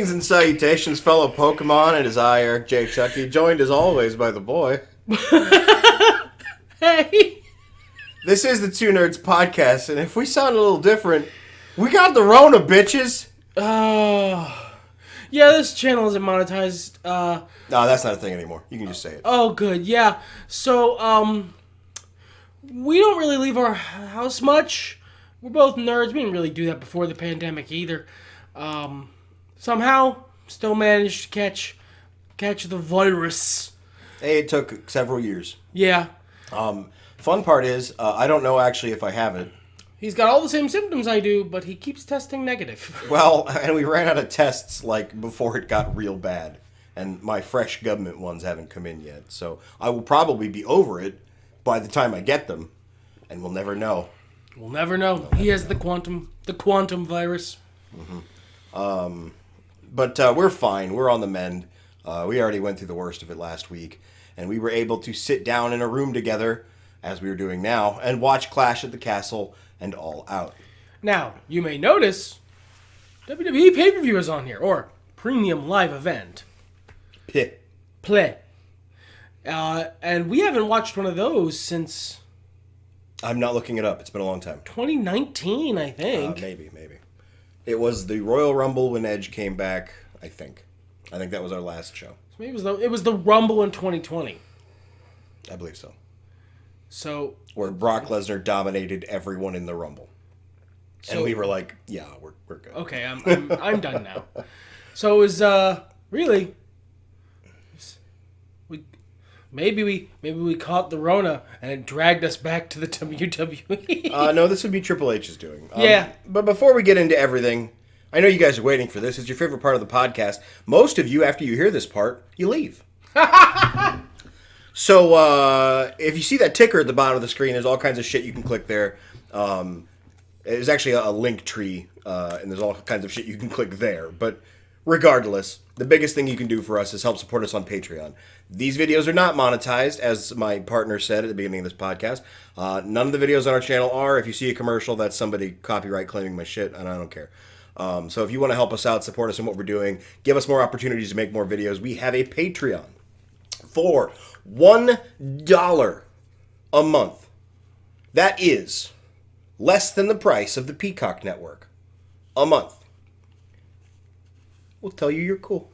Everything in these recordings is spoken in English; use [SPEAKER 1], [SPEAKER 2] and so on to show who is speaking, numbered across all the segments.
[SPEAKER 1] Greetings and salutations, fellow Pokemon. It is I, Eric J. Chucky, joined as always by the boy.
[SPEAKER 2] Hey!
[SPEAKER 1] This is the Two Nerds Podcast, and if we sound a little different, we got the Rona, bitches!
[SPEAKER 2] Yeah, this channel isn't monetized.
[SPEAKER 1] No, that's not a thing anymore. You can just say it.
[SPEAKER 2] Oh, good, yeah. So, we don't really leave our house much. We're both nerds. We didn't really do that before the pandemic either. Somehow, still managed to catch the virus.
[SPEAKER 1] Hey, it took several years.
[SPEAKER 2] Yeah.
[SPEAKER 1] Fun part is, I don't know actually if I have it.
[SPEAKER 2] He's got all the same symptoms I do, but he keeps testing negative.
[SPEAKER 1] Well, and we ran out of tests, like, before it got real bad. And my fresh government ones haven't come in yet. So I will probably be over it by the time I get them. And we'll never know.
[SPEAKER 2] We'll never know. He has the quantum virus.
[SPEAKER 1] Mm-hmm. But we're fine. We're on the mend. We already went through the worst of it last week. And we were able to sit down in a room together, as we are doing now, and watch Clash at the Castle and All Out.
[SPEAKER 2] Now, you may notice WWE pay-per-view is on here, or premium live event. Play. And we haven't watched one of those since...
[SPEAKER 1] I'm not looking it up. It's been a long time.
[SPEAKER 2] 2019, I think.
[SPEAKER 1] Maybe. It was the Royal Rumble when Edge came back, I think. I think that was our last show.
[SPEAKER 2] So maybe it was the Rumble in 2020.
[SPEAKER 1] I believe so.
[SPEAKER 2] So...
[SPEAKER 1] Where Brock Lesnar dominated everyone in the Rumble. And we were like, yeah, we're good.
[SPEAKER 2] Okay, I'm done now. So it was, really... Maybe we caught the Rona and it dragged us back to the WWE.
[SPEAKER 1] No, this would be Triple H's doing.
[SPEAKER 2] Yeah.
[SPEAKER 1] But before we get into everything, I know you guys are waiting for this. It's your favorite part of the podcast. Most of you, after you hear this part, you leave. So, if you see that ticker at the bottom of the screen, there's all kinds of shit you can click there. There's actually a link tree, and there's all kinds of shit you can click there. But regardless, the biggest thing you can do for us is help support us on Patreon. These videos are not monetized, as my partner said at the beginning of this podcast. None of the videos on our channel are. If you see a commercial, that's somebody copyright claiming my shit, and I don't care. So if you want to help us out, support us in what we're doing, give us more opportunities to make more videos, we have a Patreon for $1 a month. That is less than the price of the Peacock Network a month. We'll tell you you're cool.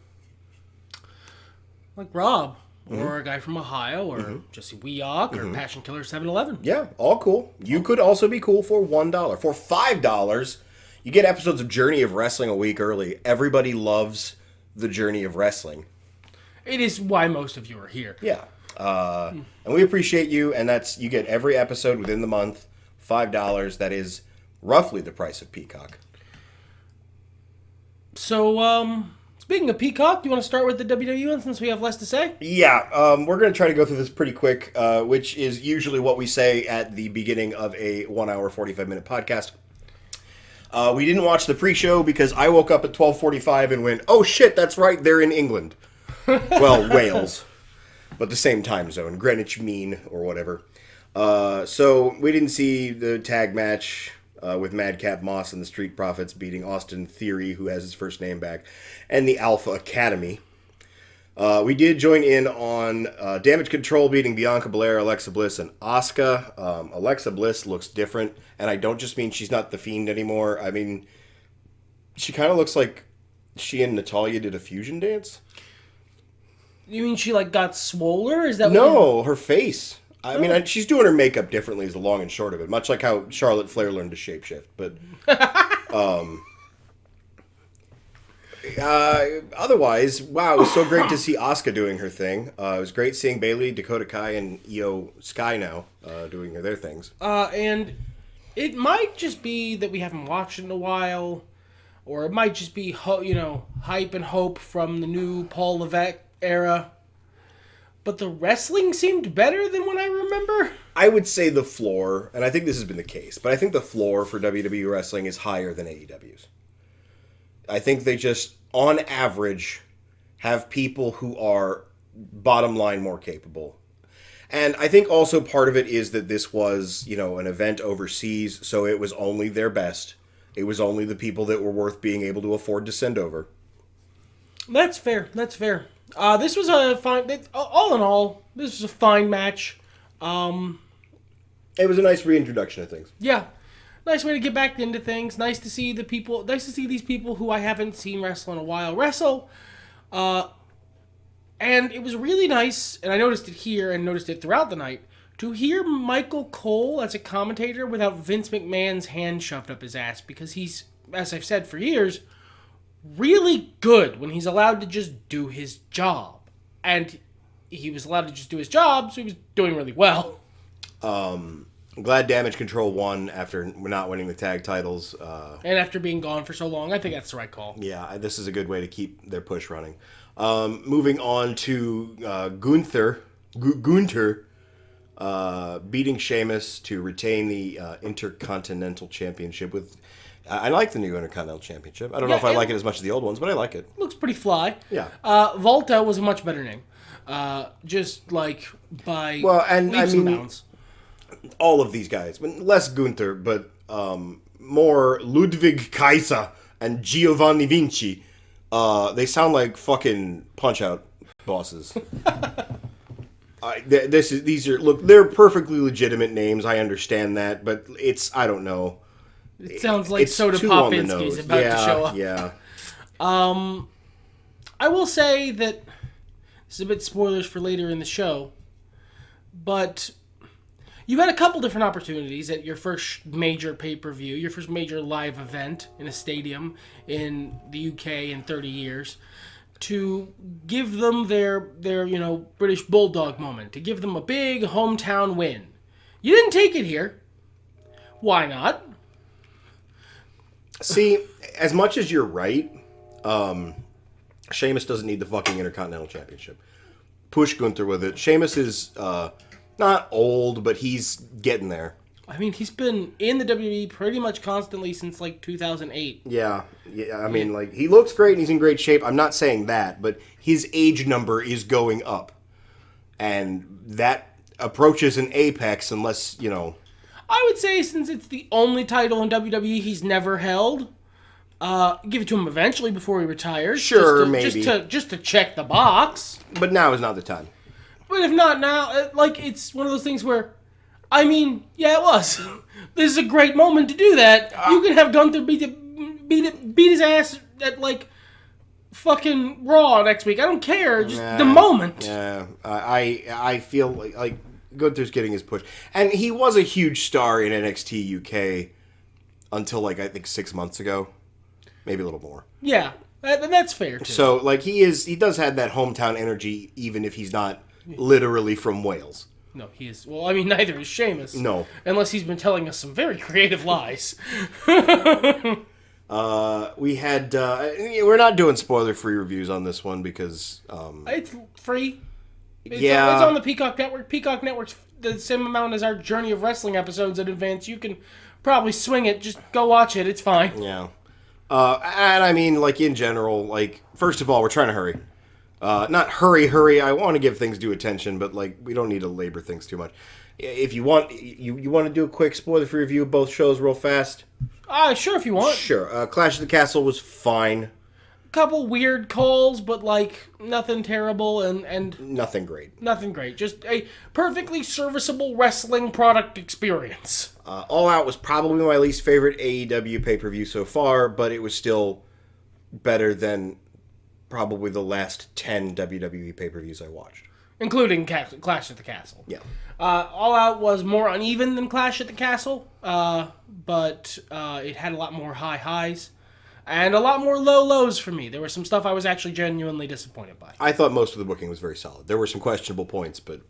[SPEAKER 2] Like Rob, or a guy from Ohio, or Jesse Weock, or Passion Killer 7-Eleven.
[SPEAKER 1] Yeah, all cool. You could also be cool for $1. For $5, you get episodes of Journey of Wrestling a week early. Everybody loves the Journey of Wrestling.
[SPEAKER 2] It is why most of you are here.
[SPEAKER 1] Yeah. And we appreciate you, and you get every episode within the month, $5. That is roughly the price of Peacock.
[SPEAKER 2] So, speaking of Peacock, do you want to start with the WWE one since we have less to say?
[SPEAKER 1] Yeah, we're going to try to go through this pretty quick, which is usually what we say at the beginning of a 1 hour, 45-minute podcast. We didn't watch the pre-show because I woke up at 12:45 and went, oh shit, that's right, they're in England. Well, Wales. But the same time zone, Greenwich Mean or whatever. So we didn't see the tag match with Madcap Moss and the Street Profits beating Austin Theory, who has his first name back, and the Alpha Academy. We did join in on Damage Control beating Bianca Belair, Alexa Bliss, and Asuka. Alexa Bliss looks different, and I don't just mean she's not the Fiend anymore. I mean, she kind of looks like she and Natalya did a fusion dance.
[SPEAKER 2] You mean she, got swoller? Is that
[SPEAKER 1] No, her face. I mean, she's doing her makeup differently is the long and short of it. Much like how Charlotte Flair learned to shapeshift. But, otherwise, wow, it was so great to see Asuka doing her thing. It was great seeing Bayley, Dakota Kai, and Io Sky now doing their things.
[SPEAKER 2] And it might just be that we haven't watched it in a while, or it might just be, hype and hope from the new Paul Levesque era. But the wrestling seemed better than what I remember.
[SPEAKER 1] I would say the floor, and I think this has been the case, but I think the floor for WWE wrestling is higher than AEW's. I think they just, on average, have people who are, bottom line, more capable. And I think also part of it is that this was, an event overseas, so it was only their best. It was only the people that were worth being able to afford to send over.
[SPEAKER 2] That's fair. That's fair. This was a fine. All in all, this was a fine match.
[SPEAKER 1] It was a nice reintroduction of things.
[SPEAKER 2] Yeah, nice way to get back into things. Nice to see the people. Nice to see these people who I haven't seen wrestle in a while wrestle. And it was really nice, and I noticed it here and noticed it throughout the night, to hear Michael Cole as a commentator without Vince McMahon's hand shoved up his ass, because he's, as I've said for years, really good when he's allowed to just do his job. And he was allowed to just do his job, so he was doing really well.
[SPEAKER 1] I'm glad Damage Control won after not winning the tag titles.
[SPEAKER 2] And after being gone for so long, I think that's the right call.
[SPEAKER 1] Yeah, this is a good way to keep their push running. Moving on to Gunther beating Sheamus to retain the Intercontinental Championship with... I like the new Intercontinental Championship. I don't know if I like it as much as the old ones, but I like it.
[SPEAKER 2] Looks pretty fly.
[SPEAKER 1] Yeah.
[SPEAKER 2] Volta was a much better name. Just like by leaps and bounds.
[SPEAKER 1] All of these guys, less Gunther, but more Ludwig Kaiser and Giovanni Vinci. They sound like fucking Punch-Out bosses. They're perfectly legitimate names. I understand that, but I don't know.
[SPEAKER 2] It sounds like Soda Popinski's about to show up.
[SPEAKER 1] Yeah.
[SPEAKER 2] I will say that this is a bit spoilers for later in the show, but you had a couple different opportunities at your first major pay-per-view, your first major live event in a stadium in the UK in 30 years, to give them their British Bulldog moment, to give them a big hometown win. You didn't take it here. Why not?
[SPEAKER 1] See, as much as you're right, Sheamus doesn't need the fucking Intercontinental Championship. Push Gunther with it. Sheamus is not old, but he's getting there.
[SPEAKER 2] I mean, he's been in the WWE pretty much constantly since, 2008.
[SPEAKER 1] Yeah. I mean, he looks great and he's in great shape. I'm not saying that, but his age number is going up. And that approaches an apex unless,
[SPEAKER 2] I would say since it's the only title in WWE he's never held, give it to him eventually before he retires.
[SPEAKER 1] Sure, maybe.
[SPEAKER 2] Just to check the box.
[SPEAKER 1] But now is not the time.
[SPEAKER 2] But if not now, it's one of those things where, yeah, it was. This is a great moment to do that. You can have Gunther beat his ass at, fucking Raw next week. I don't care. Just the moment.
[SPEAKER 1] Yeah. I feel like Gunther's getting his push. And he was a huge star in NXT UK until, I think 6 months ago. Maybe a little more.
[SPEAKER 2] Yeah. That's fair, too.
[SPEAKER 1] So, he does have that hometown energy, even if he's not literally from Wales.
[SPEAKER 2] No, he is. Well, neither is Sheamus.
[SPEAKER 1] No.
[SPEAKER 2] Unless he's been telling us some very creative lies.
[SPEAKER 1] We had... we're not doing spoiler-free reviews on this one because...
[SPEAKER 2] it's free. It's on the Peacock Network. Peacock Network's the same amount as our Journey of Wrestling episodes in advance. You can probably swing it. Just go watch it. It's fine.
[SPEAKER 1] Yeah. And in general, first of all, we're trying to hurry. Not hurry. I want to give things due attention, but we don't need to labor things too much. If you want, you want to do a quick spoiler-free review of both shows real fast?
[SPEAKER 2] Sure, if you want.
[SPEAKER 1] Sure. Clash of the Castle was fine.
[SPEAKER 2] Couple weird calls, but nothing terrible and
[SPEAKER 1] nothing great.
[SPEAKER 2] Nothing great. Just a perfectly serviceable wrestling product experience.
[SPEAKER 1] All Out was probably my least favorite AEW pay-per-view so far, but it was still better than probably the last 10 WWE pay-per-views I watched.
[SPEAKER 2] Including Clash at the Castle.
[SPEAKER 1] Yeah.
[SPEAKER 2] All Out was more uneven than Clash at the Castle, but it had a lot more high highs and a lot more low lows for me. There was some stuff I was actually genuinely disappointed by.
[SPEAKER 1] I thought most of the booking was very solid. There were some questionable points, but...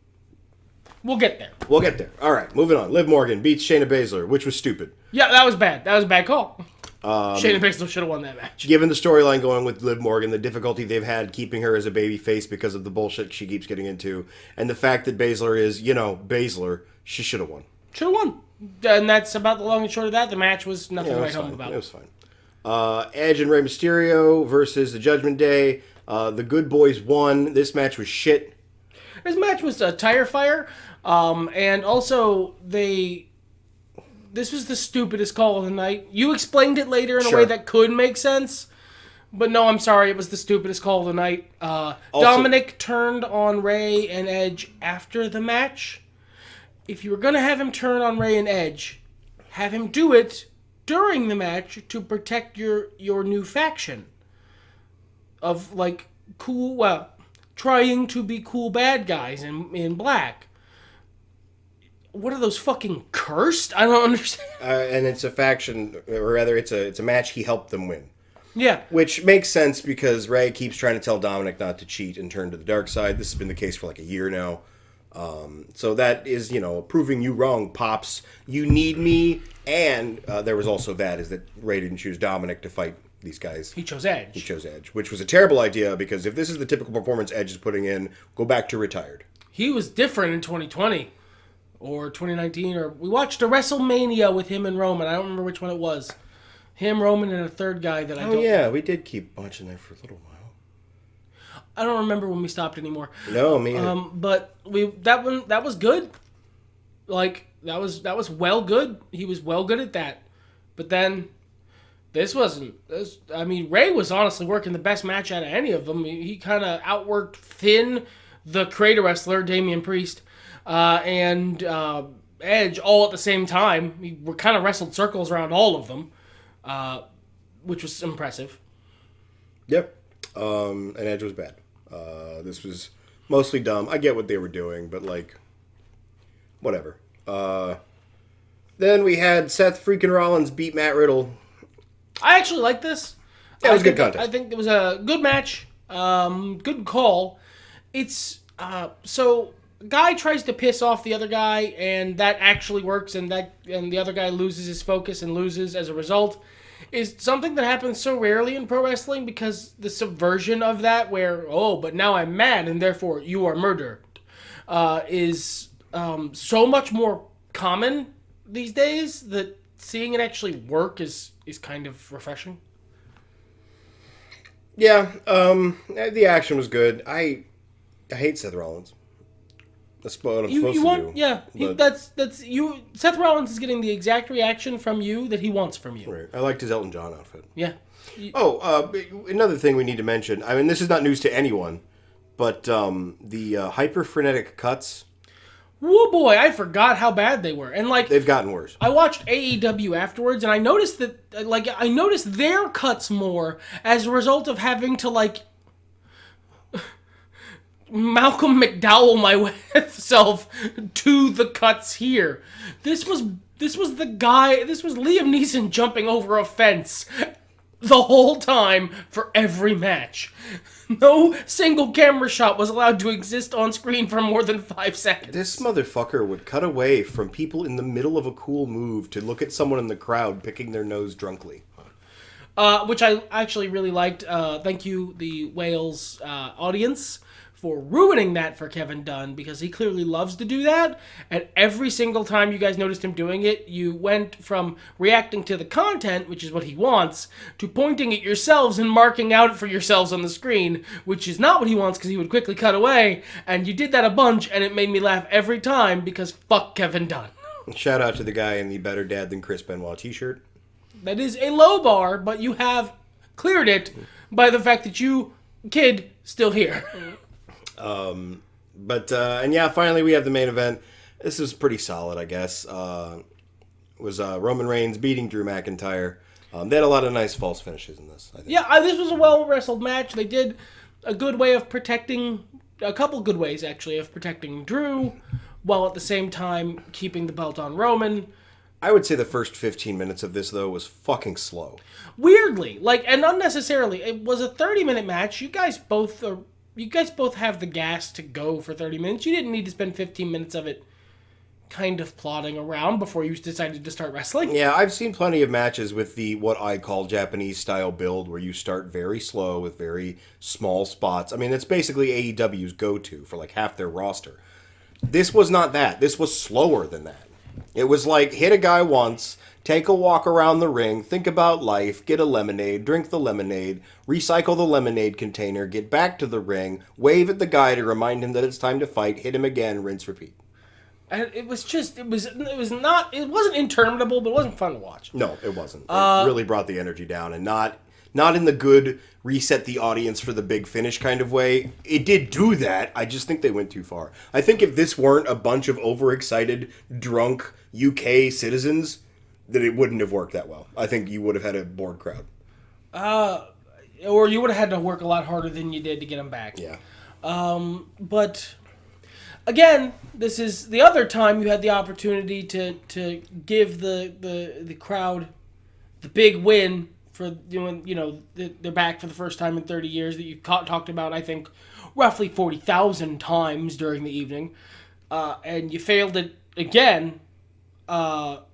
[SPEAKER 2] We'll get there.
[SPEAKER 1] All right, moving on. Liv Morgan beats Shayna Baszler, which was stupid.
[SPEAKER 2] Yeah, that was bad. That was a bad call. Shayna Baszler should have won that match.
[SPEAKER 1] Given the storyline going with Liv Morgan, the difficulty they've had keeping her as a baby face because of the bullshit she keeps getting into, and the fact that Baszler is, Baszler, she should have won.
[SPEAKER 2] Should have won. And that's about the long and short of that. The match was nothing to write home about.
[SPEAKER 1] It was fine. Edge and Rey Mysterio versus the Judgment Day. The Good Boys won. This match was shit.
[SPEAKER 2] This match was a tire fire. And also, this was the stupidest call of the night. You explained it later in a way that could make sense. But no, I'm sorry. It was the stupidest call of the night. Dominic turned on Ray and Edge after the match. If you were going to have him turn on Ray and Edge, have him do it during the match to protect your new faction. Of, like, cool, trying to be cool bad guys in black. What are those fucking cursed? I don't understand.
[SPEAKER 1] And it's a faction, or rather, it's a match he helped them win.
[SPEAKER 2] Yeah.
[SPEAKER 1] Which makes sense because Ray keeps trying to tell Dominic not to cheat and turn to the dark side. This has been the case for like a year now. So that is, proving you wrong, Pops. You need me. And there was also that, is that Ray didn't choose Dominic to fight these guys.
[SPEAKER 2] He chose Edge.
[SPEAKER 1] He chose Edge, which was a terrible idea because if this is the typical performance Edge is putting in, go back to retired.
[SPEAKER 2] He was different in 2020 or 2019. Or we watched a WrestleMania with him and Roman. I don't remember which one it was. Him, Roman, and a third guy that I don't...
[SPEAKER 1] Oh, yeah, we did keep watching that for a little while.
[SPEAKER 2] I don't remember when we stopped anymore.
[SPEAKER 1] No, me either.
[SPEAKER 2] But that was good. Like, that was well good. He was well good at that. But then, this wasn't... Ray was honestly working the best match out of any of them. He kind of outworked Finn, the Creator Wrestler, Damian Priest, and Edge all at the same time. We kind of wrestled circles around all of them. Which was impressive.
[SPEAKER 1] Yep. And Edge was bad. This was mostly dumb. I get what they were doing, but like, whatever. Then we had Seth freaking Rollins beat Matt Riddle.
[SPEAKER 2] I actually like this.
[SPEAKER 1] Yeah, it was a good contest.
[SPEAKER 2] I think it was a good match. Good call. It's so guy tries to piss off the other guy, and that actually works, and the other guy loses his focus and loses as a result. Is something that happens so rarely in pro wrestling because the subversion of that, where but now I'm mad and therefore you are murdered, is so much more common these days that seeing it actually work is kind of refreshing.
[SPEAKER 1] Yeah, the action was good. I hate Seth Rollins. That's what I'm supposed to do.
[SPEAKER 2] Yeah, that's you. Seth Rollins is getting the exact reaction from you that he wants from you.
[SPEAKER 1] Right. I liked his Elton John outfit.
[SPEAKER 2] Yeah.
[SPEAKER 1] Another thing we need to mention. I mean, this is not news to anyone, but the hyper-frenetic cuts.
[SPEAKER 2] Whoa, boy! I forgot how bad they were, and like
[SPEAKER 1] they've gotten worse.
[SPEAKER 2] I watched AEW afterwards, and I noticed that I noticed their cuts more as a result of having to Malcolm McDowell myself to the cuts here. This was the guy. This was Liam Neeson jumping over a fence the whole time for every match. No single camera shot was allowed to exist on screen for more than 5 seconds.
[SPEAKER 1] This motherfucker would cut away from people in the middle of a cool move to look at someone in the crowd picking their nose drunkly.
[SPEAKER 2] Which I actually really liked. Thank you, the Wales audience, for ruining that for Kevin Dunn, because he clearly loves to do that, and every single time you guys noticed him doing it, you went from reacting to the content, which is what he wants, to pointing at yourselves and marking out for yourselves on the screen, which is not what he wants, because he would quickly cut away, and you did that a bunch, and it made me laugh every time, because fuck Kevin Dunn.
[SPEAKER 1] Shout out to the guy in the Better Dad Than Chris Benoit t-shirt.
[SPEAKER 2] That is a low bar, but you have cleared it by the fact that you, kid, still here.
[SPEAKER 1] And yeah, finally we have the main event. This was pretty solid, I guess. Was Roman Reigns beating Drew McIntyre. They had a lot of nice false finishes in this, I think.
[SPEAKER 2] Yeah, this was a well-wrestled match. They did a good way of protecting, a couple good ways, actually, of protecting Drew, while at the same time keeping the belt on Roman.
[SPEAKER 1] I would say the first 15 minutes of this, though, was fucking slow.
[SPEAKER 2] Weirdly, and unnecessarily. It was a 30-minute match. You guys both have the gas to go for 30 minutes. You didn't need to spend 15 minutes of it kind of plodding around before you decided to start wrestling.
[SPEAKER 1] Yeah, I've seen plenty of matches with the what I call Japanese-style build, where you start very slow with very small spots. I mean, it's basically AEW's go-to for like half their roster. This was not that. This was slower than that. It was like, hit a guy once, take a walk around the ring, think about life, get a lemonade, drink the lemonade, recycle the lemonade container, get back to the ring, wave at the guy to remind him that it's time to fight, hit him again, rinse, repeat.
[SPEAKER 2] And it wasn't interminable, but it wasn't fun to watch.
[SPEAKER 1] No, it wasn't. It really brought the energy down, and not Not in the good reset the audience for the big finish kind of way. It did do that. I just think they went too far. I think if this weren't a bunch of overexcited, drunk UK citizens, that it wouldn't have worked that well. I think you would have had a bored crowd.
[SPEAKER 2] Or you would have had to work a lot harder than you did to get them back.
[SPEAKER 1] Yeah.
[SPEAKER 2] But again, this is the other time you had the opportunity to give the crowd the big win for doing, they're back for the first time in 30 years that you talked about, I think, roughly 40,000 times during the evening. And you failed it again. Not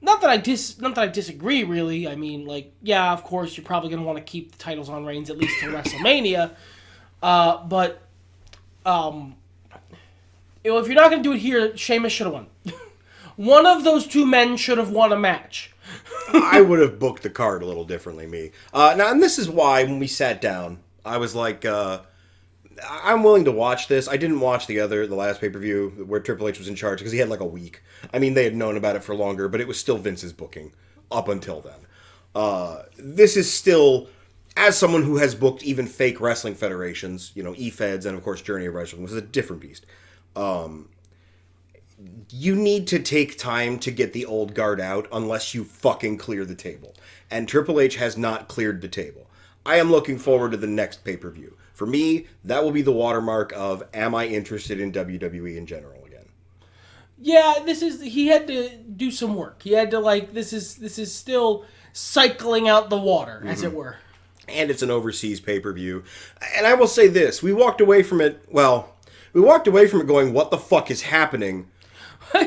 [SPEAKER 2] that I disagree, really. I mean, yeah, of course, you're probably going to want to keep the titles on Reigns at least till WrestleMania. But if you're not going to do it here, Sheamus should have won. One of those two men should have won a match.
[SPEAKER 1] I would have booked the card a little differently, me. Now, and this is why, when we sat down, I was like, I'm willing to watch this. I didn't watch the last pay-per-view where Triple H was in charge because he had like a week. I mean, they had known about it for longer, but it was still Vince's booking up until then. This is still, as someone who has booked even fake wrestling federations, E-Feds and of course Journey of Wrestling, was a different beast. You need to take time to get the old guard out unless you fucking clear the table. And Triple H has not cleared the table. I am looking forward to the next pay-per-view. For me, that will be the watermark of, am I interested in WWE in general again?
[SPEAKER 2] Yeah, he had to do some work. He had to, this is still cycling out the water, as it were.
[SPEAKER 1] And it's an overseas pay-per-view. And I will say this, we walked away from it going, what the fuck is happening?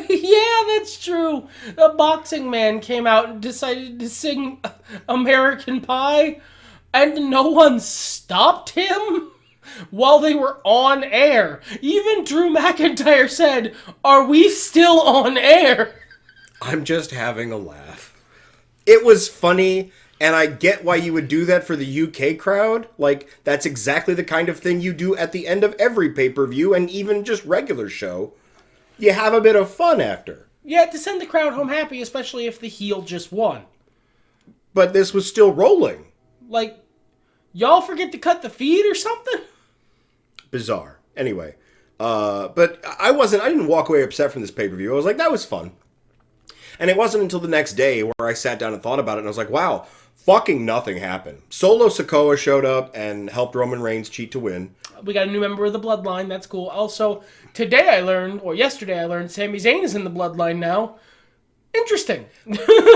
[SPEAKER 2] Yeah, that's true. A boxing man came out and decided to sing American Pie, and no one stopped him while they were on air. Even Drew McIntyre said, "Are we still on air?"
[SPEAKER 1] I'm just having a laugh. It was funny, and I get why you would do that for the UK crowd. That's exactly the kind of thing you do at the end of every pay-per-view and even just regular show. You have a bit of fun after.
[SPEAKER 2] Yeah, to send the crowd home happy, especially if the heel just won.
[SPEAKER 1] But this was still rolling.
[SPEAKER 2] Y'all forget to cut the feed or something?
[SPEAKER 1] Bizarre. Anyway, but I didn't walk away upset from this pay-per-view. I was like, that was fun. And it wasn't until the next day where I sat down and thought about it, and I was like, wow, fucking nothing happened. Solo Sikoa showed up and helped Roman Reigns cheat to win.
[SPEAKER 2] We got a new member of the Bloodline. That's cool. Also, yesterday I learned Sami Zayn is in the Bloodline now. Interesting.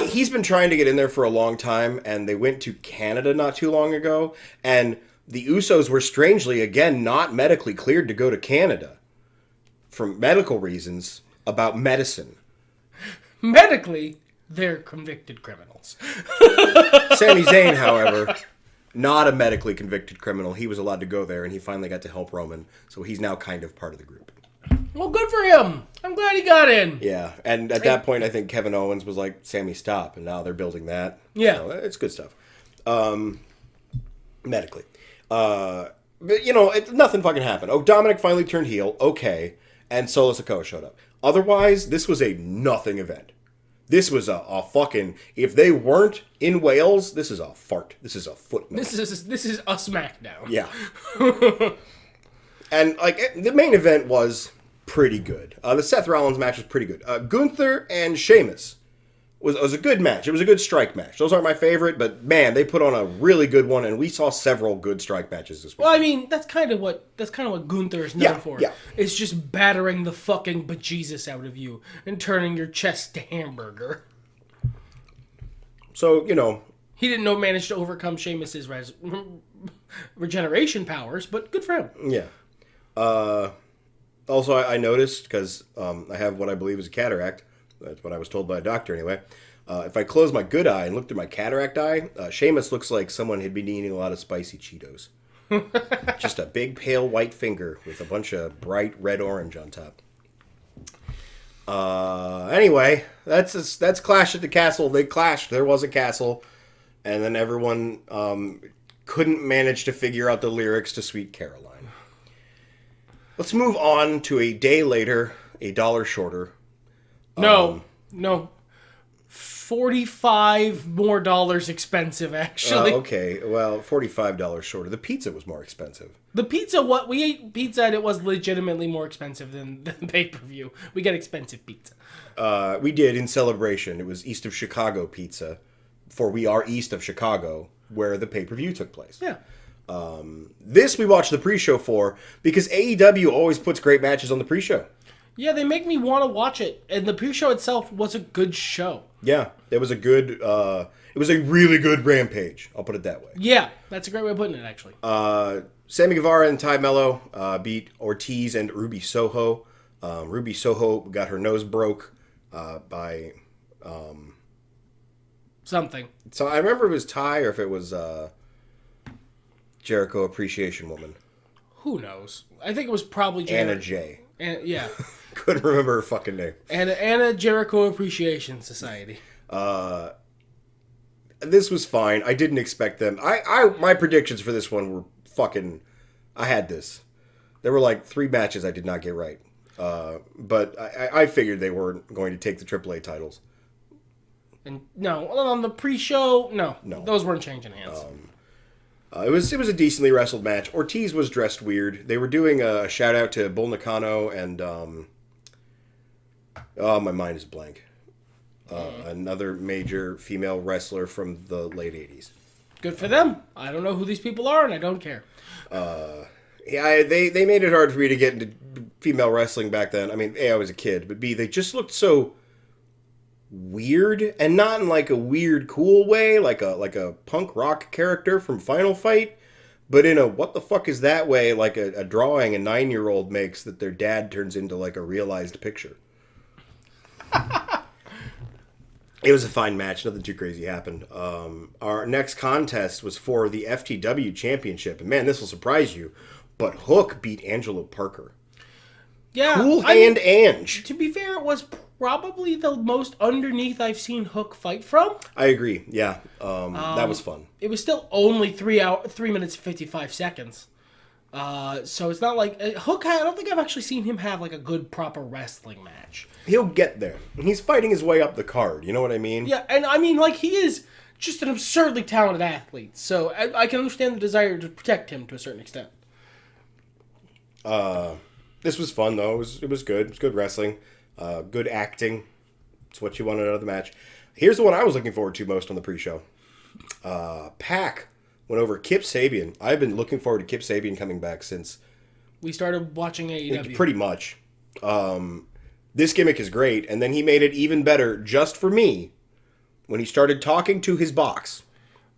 [SPEAKER 1] He's been trying to get in there for a long time, and they went to Canada not too long ago, and the Usos were strangely, again, not medically cleared to go to Canada for medical reasons about medicine.
[SPEAKER 2] Medically, they're convicted criminals.
[SPEAKER 1] Sami Zayn, however, not a medically convicted criminal. He was allowed to go there, and he finally got to help Roman, so he's now kind of part of the group.
[SPEAKER 2] Well, good for him. I'm glad he got in.
[SPEAKER 1] Yeah, and at that point, I think Kevin Owens was like, Sammy, stop, and now they're building that.
[SPEAKER 2] Yeah.
[SPEAKER 1] So it's good stuff. Medically. But, nothing fucking happened. Oh, Dominic finally turned heel, okay, and Solo Sikoa showed up. Otherwise, this was a nothing event. This was a fucking... If they weren't in Wales, this is a fart. This is a footnote.
[SPEAKER 2] This is a SmackDown.
[SPEAKER 1] Yeah. And, the main event was pretty good. The Seth Rollins match was pretty good. Gunther and Sheamus was a good match. It was a good strike match. Those aren't my favorite, but, man, they put on a really good one, and we saw several good strike matches this week.
[SPEAKER 2] Well, I mean, that's kind of what Gunther is known for.
[SPEAKER 1] Yeah.
[SPEAKER 2] It's just battering the fucking bejesus out of you and turning your chest to hamburger.
[SPEAKER 1] So,
[SPEAKER 2] He didn't manage to overcome Sheamus's regeneration powers, but good for him.
[SPEAKER 1] Yeah. Also, I noticed, because I have what I believe is a cataract. That's what I was told by a doctor, anyway. If I close my good eye and look through my cataract eye, Sheamus looks like someone had been eating a lot of spicy Cheetos. Just a big, pale white finger with a bunch of bright red orange on top. Anyway, that's Clash at the Castle. They clashed. There was a castle. And then everyone couldn't manage to figure out the lyrics to Sweet Caroline. Let's move on to a day later, $1 shorter.
[SPEAKER 2] No. $45 more expensive, actually.
[SPEAKER 1] Okay, well, $45 shorter. The pizza was more expensive.
[SPEAKER 2] The pizza, we ate pizza and it was legitimately more expensive than the pay-per-view. We got expensive pizza.
[SPEAKER 1] We did in celebration. It was East of Chicago pizza, for we are east of Chicago, where the pay-per-view took place.
[SPEAKER 2] Yeah.
[SPEAKER 1] This we watched the pre-show for, because AEW always puts great matches on the pre-show.
[SPEAKER 2] Yeah, they make me want to watch it. And the pre-show itself was a good show.
[SPEAKER 1] Yeah, it was a good, it was a really good Rampage. I'll put it that way.
[SPEAKER 2] Yeah, that's a great way of putting it, actually.
[SPEAKER 1] Sammy Guevara and Ty Mello beat Ortiz and Ruby Soho. Ruby Soho got her nose broke by...
[SPEAKER 2] something.
[SPEAKER 1] So I remember it was Ty or if it was Jericho Appreciation Woman.
[SPEAKER 2] Who knows? I think it was probably Jericho.
[SPEAKER 1] Anna J.
[SPEAKER 2] Yeah.
[SPEAKER 1] Couldn't remember her fucking name.
[SPEAKER 2] Anna Jericho Appreciation Society.
[SPEAKER 1] This was fine. I didn't expect them. My predictions for this one were fucking... I had this. There were like 3 matches I did not get right. But I figured they weren't going to take the AAA titles.
[SPEAKER 2] And no, on the pre-show, no. Those weren't changing hands.
[SPEAKER 1] It was a decently wrestled match. Ortiz was dressed weird. They were doing a shout out to Bull Nakano and my mind is blank. Another major female wrestler from the late 80s.
[SPEAKER 2] Good for them. I don't know who these people are, and I don't care.
[SPEAKER 1] Yeah, they made it hard for me to get into female wrestling back then. I mean, A, I was a kid, but B, they just looked so weird, and not in like a weird cool way, like a punk rock character from Final Fight, but in a what the fuck is that way, like a drawing a 9-year-old makes that their dad turns into like a realized picture. It was a fine match. Nothing too crazy happened. Our next contest was for the FTW Championship. And man, this will surprise you, but Hook beat Angelo Parker.
[SPEAKER 2] Yeah.
[SPEAKER 1] Cool hand Ange.
[SPEAKER 2] To be fair, it was probably the most underneath I've seen Hook fight from.
[SPEAKER 1] I agree. Yeah. That was fun.
[SPEAKER 2] It was still only 3 minutes and 55 seconds. So it's not like Hook. I don't think I've actually seen him have like a good proper wrestling match.
[SPEAKER 1] He'll get there. He's fighting his way up the card. You know what I mean?
[SPEAKER 2] Yeah, and I mean like he is just an absurdly talented athlete. So I can understand the desire to protect him to a certain extent.
[SPEAKER 1] This was fun though. It was good. It was good wrestling. Good acting. It's what you wanted out of the match. Here's the one I was looking forward to most on the pre-show. Pac went over Kip Sabian. I've been looking forward to Kip Sabian coming back since
[SPEAKER 2] we started watching AEW.
[SPEAKER 1] Pretty much. This gimmick is great, and then he made it even better just for me when he started talking to his box.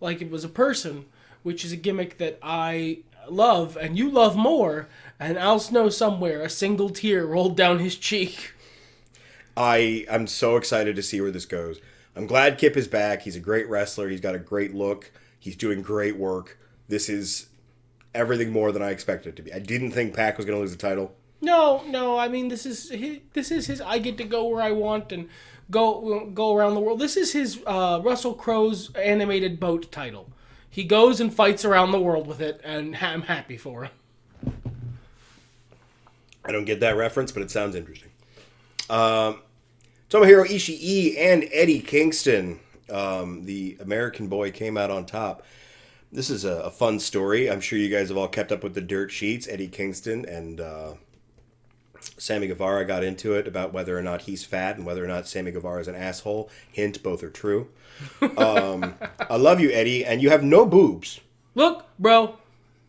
[SPEAKER 2] Like it was a person, which is a gimmick that I love, and you love more, and I'll know somewhere a single tear rolled down his cheek.
[SPEAKER 1] I'm so excited to see where this goes. I'm glad Kip is back. He's a great wrestler. He's got a great look. He's doing great work. This is everything more than I expected it to be. I didn't think Pac was going to lose the title.
[SPEAKER 2] No. I mean, this is his. I get to go where I want and go around the world. This is his Russell Crowe's animated boat title. He goes and fights around the world with it, and I'm happy for him.
[SPEAKER 1] I don't get that reference, but it sounds interesting. Tomohiro Ishii and Eddie Kingston, the American boy, came out on top. This is a fun story. I'm sure you guys have all kept up with the dirt sheets. Eddie Kingston and Sammy Guevara got into it about whether or not he's fat and whether or not Sammy Guevara is an asshole. Hint, both are true. I love you, Eddie, and you have no boobs.
[SPEAKER 2] Look, bro,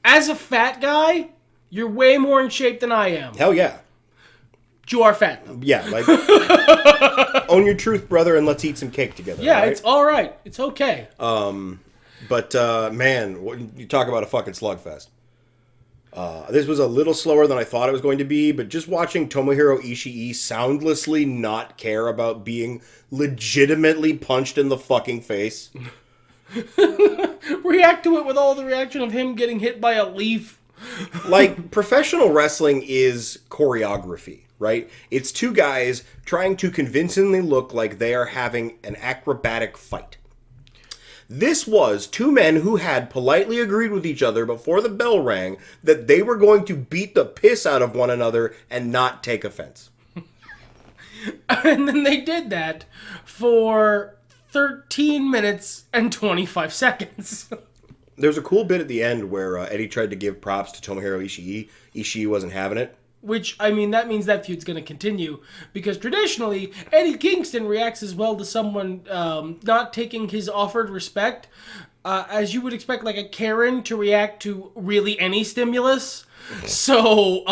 [SPEAKER 2] as a fat guy, you're way more in shape than I am.
[SPEAKER 1] Hell yeah.
[SPEAKER 2] But you are fat, though.
[SPEAKER 1] Yeah, like, own your truth, brother, and let's eat some cake together.
[SPEAKER 2] Yeah,
[SPEAKER 1] right?
[SPEAKER 2] It's all right. It's okay.
[SPEAKER 1] But, man, you talk about a fucking slugfest. This was a little slower than I thought it was going to be, but just watching Tomohiro Ishii soundlessly not care about being legitimately punched in the fucking face.
[SPEAKER 2] React to it with all the reaction of him getting hit by a leaf.
[SPEAKER 1] Like, professional wrestling is choreography, right? It's two guys trying to convincingly look like they are having an acrobatic fight. This was two men who had politely agreed with each other before the bell rang that they were going to beat the piss out of one another and not take offense.
[SPEAKER 2] And then they did that for 13 minutes and 25 seconds.
[SPEAKER 1] There's a cool bit at the end where Eddie tried to give props to Tomohiro Ishii. Ishii wasn't having it.
[SPEAKER 2] Which, I mean, that means that feud's going to continue. Because traditionally, Eddie Kingston reacts as well to someone not taking his offered respect as you would expect, like, a Karen to react to really any stimulus. So,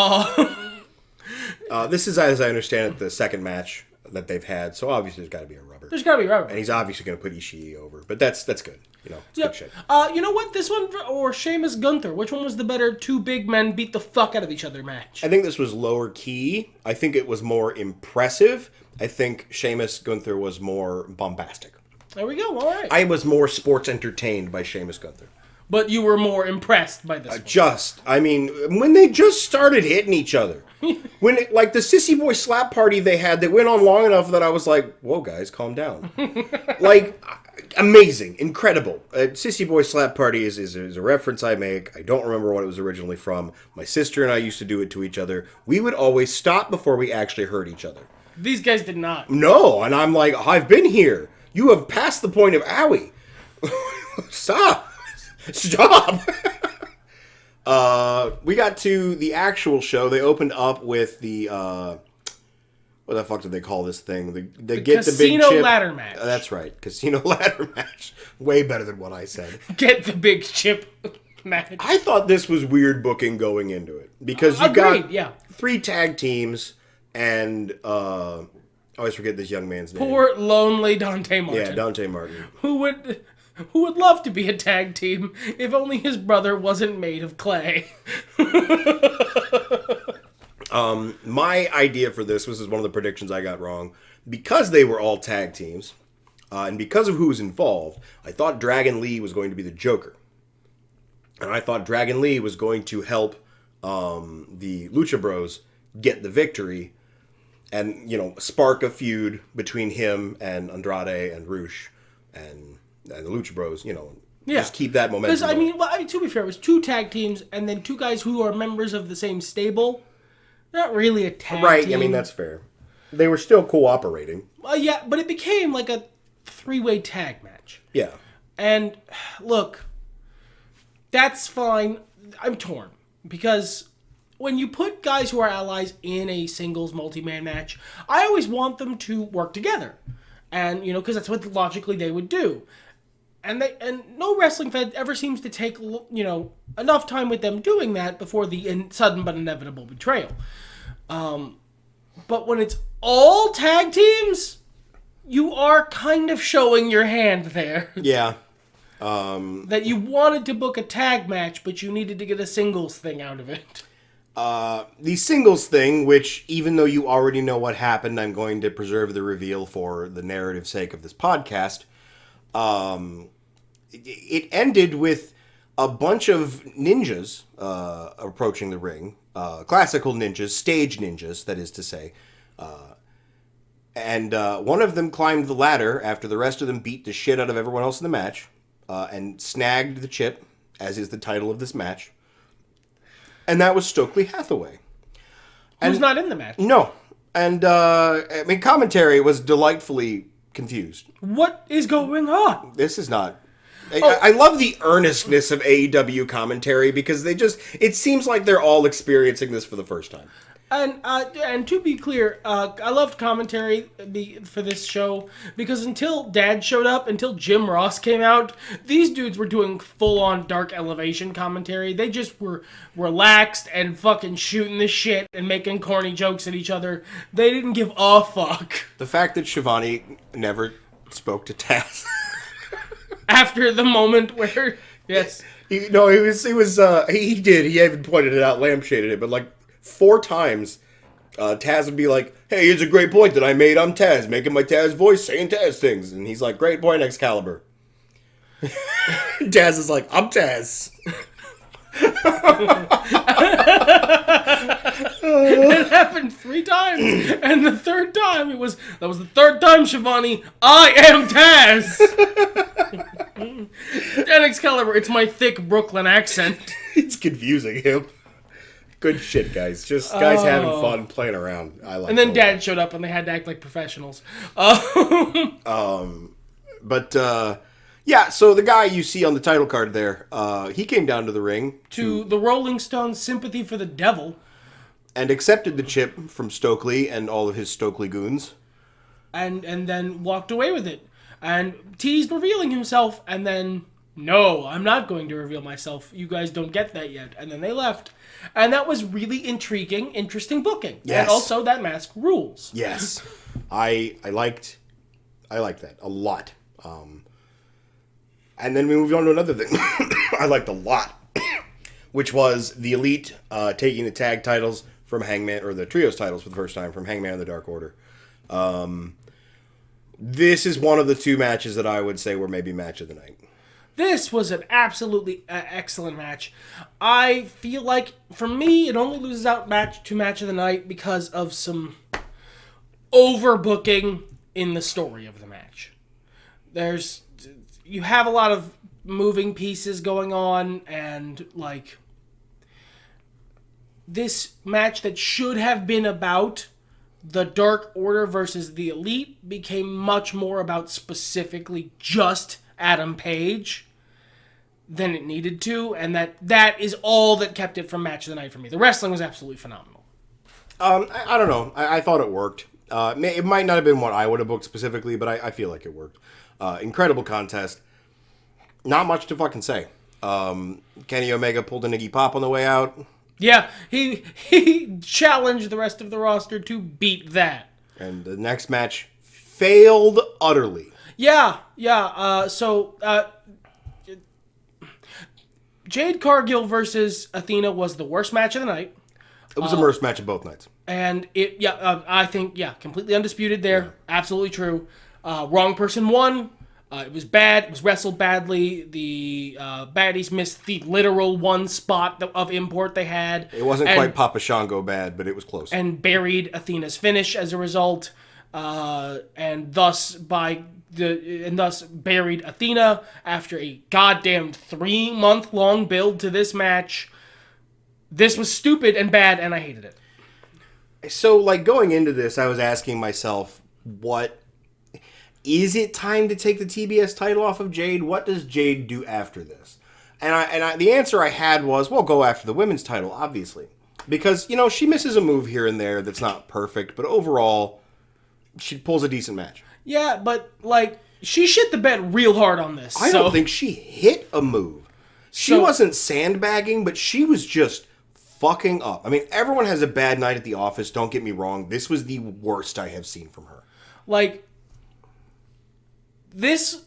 [SPEAKER 1] this is, as I understand it, the second match that they've had. So obviously there's got to be a rubber.
[SPEAKER 2] There's got to be a rubber.
[SPEAKER 1] And he's obviously going to put Ishii over. But that's good. You know, it's good shit.
[SPEAKER 2] You know what? This one, or Sheamus Gunther, which one was the better two big men beat the fuck out of each other match?
[SPEAKER 1] I think this was lower key. I think it was more impressive. I think Sheamus Gunther was more bombastic.
[SPEAKER 2] There we go. All right.
[SPEAKER 1] I was more sports entertained by Sheamus Gunther.
[SPEAKER 2] But you were more impressed by this one.
[SPEAKER 1] When they just started hitting each other. When, like, the Sissy Boy slap party they had that went on long enough that I was like, whoa, guys, calm down. Like, amazing. Incredible. Sissy Boy slap party is a reference I make. I don't remember what it was originally from. My sister and I used to do it to each other. We would always stop before we actually hurt each other.
[SPEAKER 2] These guys did not.
[SPEAKER 1] No, and I'm like, I've been here. You have passed the point of owie. Stop. We got to the actual show. They opened up with the what the fuck did they call this thing? The get the big chip
[SPEAKER 2] ladder match.
[SPEAKER 1] That's right, casino ladder match. Way better than what I said.
[SPEAKER 2] Get the big chip match.
[SPEAKER 1] I thought this was weird booking going into it because you got 3 tag teams and I always forget this young man's name.
[SPEAKER 2] Poor lonely Dante Martin.
[SPEAKER 1] Yeah, Dante Martin.
[SPEAKER 2] Who would love to be a tag team if only his brother wasn't made of clay.
[SPEAKER 1] My idea for this is one of the predictions I got wrong. Because they were all tag teams, and because of who was involved, I thought Dragon Lee was going to be the Joker. And I thought Dragon Lee was going to help the Lucha Bros get the victory and, you know, spark a feud between him and Andrade and Rush and the Lucha Bros, you know, just keep that momentum.
[SPEAKER 2] Because, I mean, to be fair, it was 2 tag teams and then 2 guys who are members of the same stable. Not really a tag team.
[SPEAKER 1] Right, I mean, that's fair. They were still cooperating.
[SPEAKER 2] Yeah, but it became like a 3-way tag match.
[SPEAKER 1] Yeah.
[SPEAKER 2] And, look, that's fine. I'm torn. Because when you put guys who are allies in a singles multi-man match, I always want them to work together. And, you know, because that's what logically they would do. And no wrestling fan ever seems to take, you know, enough time with them doing that before the sudden but inevitable betrayal. But when it's all tag teams, you are kind of showing your hand there.
[SPEAKER 1] Yeah.
[SPEAKER 2] That you wanted to book a tag match, but you needed to get a singles thing out of it.
[SPEAKER 1] The singles thing, which even though you already know what happened, I'm going to preserve the reveal for the narrative sake of this podcast. It ended with a bunch of ninjas approaching the ring. Classical ninjas, stage ninjas, that is to say. And one of them climbed the ladder after the rest of them beat the shit out of everyone else in the match and snagged the chip, as is the title of this match. And that was Stokely Hathaway.
[SPEAKER 2] Who's not in the match.
[SPEAKER 1] No. And, I mean, commentary was delightfully confused.
[SPEAKER 2] What is going on?
[SPEAKER 1] This is not... I love the earnestness of AEW commentary because it seems like they're all experiencing this for the first time.
[SPEAKER 2] And to be clear, I loved commentary for this show because until Dad showed up, until Jim Ross came out, these dudes were doing full-on Dark Elevation commentary. They just were relaxed and fucking shooting the shit and making corny jokes at each other. They didn't give a fuck.
[SPEAKER 1] The fact that Shivani never spoke to Taz...
[SPEAKER 2] After the moment where... Yes.
[SPEAKER 1] He did. He even pointed it out, lampshaded it, but like 4 times, Taz would be like, hey, here's a great point that I made. I'm Taz, making my Taz voice, saying Taz things. And he's like, great point, Excalibur. Taz is like, I'm Taz.
[SPEAKER 2] It happened 3 times, and the 3rd time that was the 3rd time, Shivani, I am Taz. And Excalibur, it's my thick Brooklyn accent.
[SPEAKER 1] It's confusing him. Good shit, guys. Just guys having fun, playing around. I like.
[SPEAKER 2] And then
[SPEAKER 1] it.
[SPEAKER 2] Dad showed up, and they had to act like professionals.
[SPEAKER 1] Yeah. So the guy you see on the title card there, he came down to the ring
[SPEAKER 2] to the Rolling Stones' "Sympathy for the Devil,"
[SPEAKER 1] and accepted the chip from Stokely and all of his Stokely goons,
[SPEAKER 2] and then walked away with it, and teased revealing himself, and then. No, I'm not going to reveal myself. You guys don't get that yet. And then they left. And that was really intriguing, interesting booking.
[SPEAKER 1] Yes.
[SPEAKER 2] And also that mask rules.
[SPEAKER 1] Yes. I liked that a lot. And then we moved on to another thing I liked a lot, which was the Elite taking the tag titles from Hangman, or the Trios titles for the first time from Hangman and the Dark Order. This is one of the two matches that I would say were maybe match of the night.
[SPEAKER 2] This was an absolutely excellent match. I feel like, for me, it only loses out to match of the night because of some overbooking in the story of the match. You have a lot of moving pieces going on, and, like, this match that should have been about the Dark Order versus the Elite became much more about specifically just Adam Page than it needed to, and that is all that kept it from match of the night for me. The wrestling was absolutely phenomenal.
[SPEAKER 1] I don't know. I thought it worked. It might not have been what I would have booked specifically, but I feel like it worked. Incredible contest. Not much to fucking say. Kenny Omega pulled a Iggy Pop on the way out.
[SPEAKER 2] Yeah, he challenged the rest of the roster to beat that.
[SPEAKER 1] And the next match failed utterly.
[SPEAKER 2] Yeah. Jade Cargill versus Athena was the worst match of the night.
[SPEAKER 1] It was the worst match of both nights.
[SPEAKER 2] And I think, completely undisputed there. Yeah. Absolutely true. Wrong person won. It was bad. It was wrestled badly. The baddies missed the literal one spot of import they had.
[SPEAKER 1] It wasn't quite Papa Shango bad, but it was close.
[SPEAKER 2] And buried Athena's finish as a result. And thus buried Athena after a goddamn 3-month-long build to this match. This was stupid and bad, and I hated it.
[SPEAKER 1] So, like, going into this, I was asking myself, is it time to take the TBS title off of Jade? What does Jade do after this? And the answer I had was, well, go after the women's title, obviously. Because, she misses a move here and there that's not perfect, but overall, she pulls a decent match.
[SPEAKER 2] Yeah, but, like, she shit the bed real hard on this.
[SPEAKER 1] I don't think she hit a move. She wasn't sandbagging, but she was just fucking up. I mean, everyone has a bad night at the office, don't get me wrong. This was the worst I have seen from her.
[SPEAKER 2] Like, this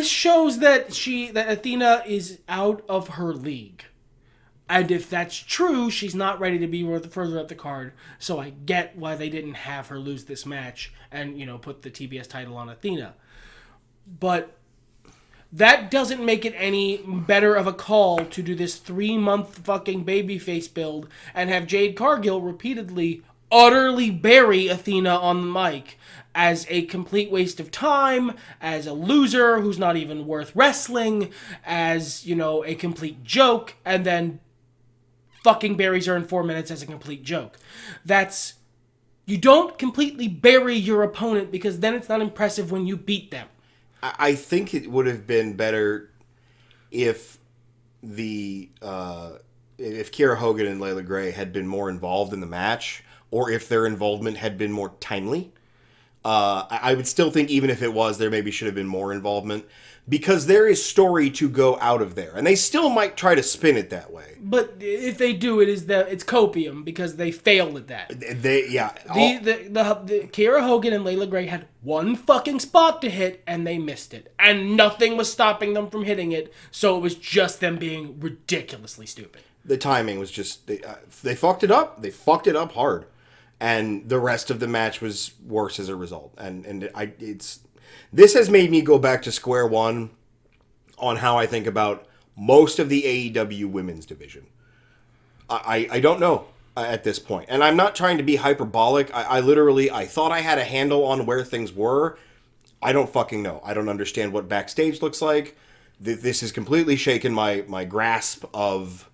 [SPEAKER 2] shows that Athena is out of her league. And if that's true, she's not ready to be further up the card. So I get why they didn't have her lose this match and, put the TBS title on Athena. But that doesn't make it any better of a call to do this 3-month fucking babyface build and have Jade Cargill repeatedly utterly bury Athena on the mic as a complete waste of time, as a loser who's not even worth wrestling, as, a complete joke, and then fucking buries her in 4 minutes as a complete joke. You don't completely bury your opponent because then it's not impressive when you beat them.
[SPEAKER 1] I think it would have been better if if Kiera Hogan and Layla Gray had been more involved in the match, or if their involvement had been more timely. I would still think even if it was, there maybe should have been more involvement. Because there is story to go out of there. And they still might try to spin it that way.
[SPEAKER 2] But if they do, it's copium because they failed at that. The Kiera Hogan and Layla Gray had one fucking spot to hit and they missed it. And nothing was stopping them from hitting it. So it was just them being ridiculously stupid.
[SPEAKER 1] The timing was just... They fucked it up. They fucked it up hard. And the rest of the match was worse as a result. This has made me go back to square one on how I think about most of the AEW women's division. I don't know at this point. And I'm not trying to be hyperbolic. I thought I had a handle on where things were. I don't fucking know. I don't understand what backstage looks like. This has completely shaken my grasp of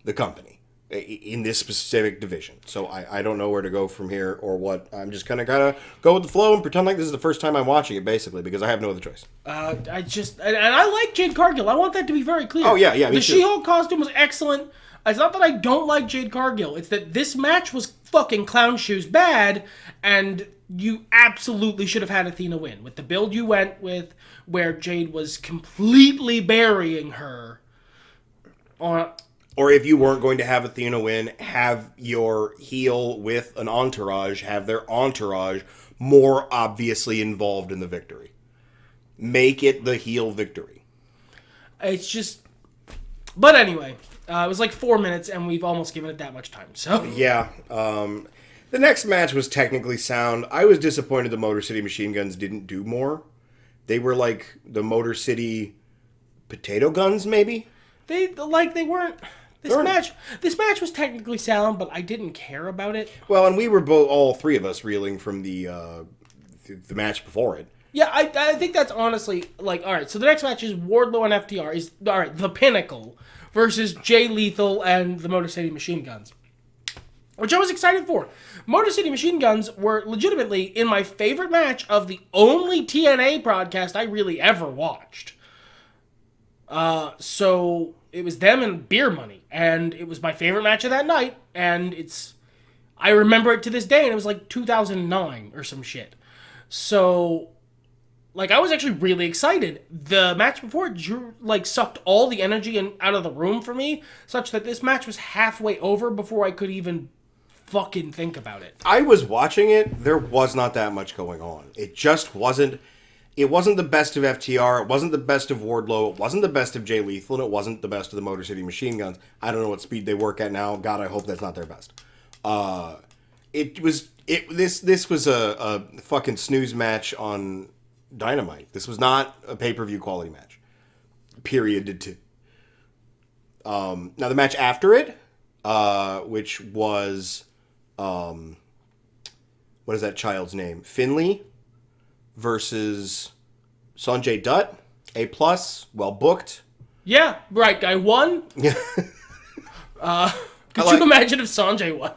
[SPEAKER 1] the company in this specific division. So I don't know where to go from here or what. I'm just going to gotta go with the flow and pretend like this is the first time I'm watching it, basically, because I have no other choice.
[SPEAKER 2] And I like Jade Cargill. I want that to be very clear.
[SPEAKER 1] Oh, yeah, me
[SPEAKER 2] The
[SPEAKER 1] too.
[SPEAKER 2] She-Hulk costume was excellent. It's not that I don't like Jade Cargill. It's that this match was fucking clown shoes bad, and you absolutely should have had Athena win. With the build you went with, where Jade was completely burying her on...
[SPEAKER 1] Or if you weren't going to have Athena win, have your heel with an entourage, have their entourage more obviously involved in the victory. Make it the heel victory.
[SPEAKER 2] It's just... But anyway, it was like 4 minutes, and we've almost given it that much time, so...
[SPEAKER 1] Yeah. The next match was technically sound. I was disappointed the Motor City Machine Guns didn't do more. They were like the Motor City Potato Guns, maybe?
[SPEAKER 2] They weren't... This match was technically sound, but I didn't care about it.
[SPEAKER 1] Well, and we were all three of us reeling from the match before it.
[SPEAKER 2] Yeah, I think that's honestly, like, alright, so the next match is Wardlow and FTR, is, alright, The Pinnacle versus Jay Lethal and the Motor City Machine Guns. Which I was excited for. Motor City Machine Guns were legitimately in my favorite match of the only TNA broadcast I really ever watched. So it was them and Beer Money, and it was my favorite match of that night, and I remember it to this day, and it was like 2009 or some shit. So, like, I was actually really excited. The match before it sucked all the energy out of the room for me, such that this match was halfway over before I could even fucking think about it.
[SPEAKER 1] I was watching it. There was not that much going on. It just wasn't... It wasn't the best of FTR, it wasn't the best of Wardlow, it wasn't the best of Jay Lethal, and it wasn't the best of the Motor City Machine Guns. I don't know what speed they work at now. God, I hope that's not their best. This was a fucking snooze match on Dynamite. This was not a pay-per-view quality match. Period. Now the match after it, which was what is that child's name? Finley versus Sanjay Dutt. A+, well booked.
[SPEAKER 2] Yeah, right, guy won.
[SPEAKER 1] Yeah.
[SPEAKER 2] Could you imagine if Sanjay won?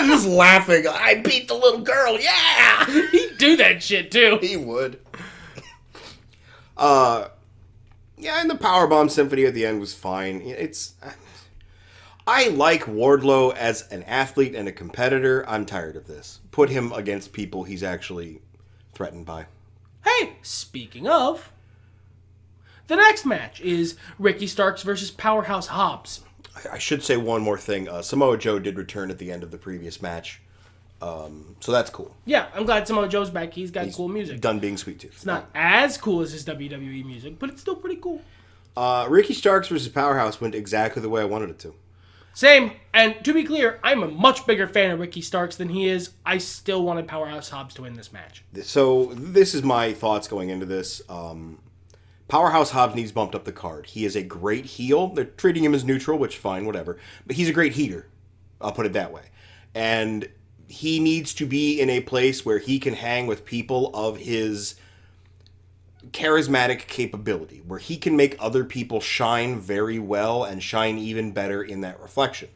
[SPEAKER 1] Just laughing. I beat the little girl. Yeah!
[SPEAKER 2] He'd do that shit, too.
[SPEAKER 1] He would. Yeah, and the Powerbomb Symphony at the end was fine. I like Wardlow as an athlete and a competitor. I'm tired of this. Put him against people he's actually threatened by.
[SPEAKER 2] Hey, speaking of, the next match is Ricky Starks versus Powerhouse Hobbs.
[SPEAKER 1] I should say one more thing. Samoa Joe did return at the end of the previous match. So that's cool.
[SPEAKER 2] Yeah, I'm glad Samoa Joe's back. He's got cool music.
[SPEAKER 1] Done being sweet tooth.
[SPEAKER 2] It's not as cool as his WWE music, but it's still pretty cool.
[SPEAKER 1] Ricky Starks versus Powerhouse went exactly the way I wanted it to.
[SPEAKER 2] Same. And to be clear, I'm a much bigger fan of Ricky Starks than he is. I still wanted Powerhouse Hobbs to win this match.
[SPEAKER 1] So this is my thoughts going into this. Powerhouse Hobbs needs bumped up the card. He is a great heel. They're treating him as neutral, which fine, whatever. But he's a great heater. I'll put it that way. And he needs to be in a place where he can hang with people of his charismatic capability, where he can make other people shine very well and shine even better in that reflection.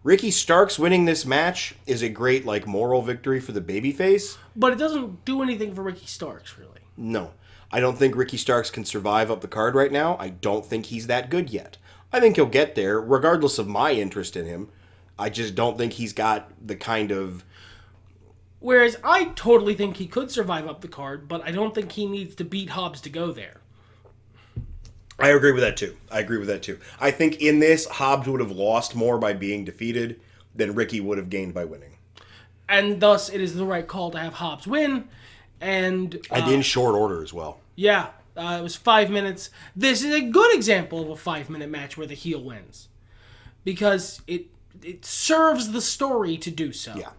[SPEAKER 1] Ricky Starks winning this match is a great, moral victory for the babyface.
[SPEAKER 2] But it doesn't do anything for Ricky Starks, really.
[SPEAKER 1] No. I don't think Ricky Starks can survive up the card right now. I don't think he's that good yet. I think he'll get there, regardless of my interest in him. I just don't think he's got the kind of...
[SPEAKER 2] Whereas I totally think he could survive up the card, but I don't think he needs to beat Hobbs to go there.
[SPEAKER 1] I agree with that too. I think in this, Hobbs would have lost more by being defeated than Ricky would have gained by winning.
[SPEAKER 2] And thus, it is the right call to have Hobbs win. And
[SPEAKER 1] in short order as well.
[SPEAKER 2] Yeah, it was 5 minutes. This is a good example of a 5-minute match where the heel wins. Because it serves the story to do so.
[SPEAKER 1] Yeah.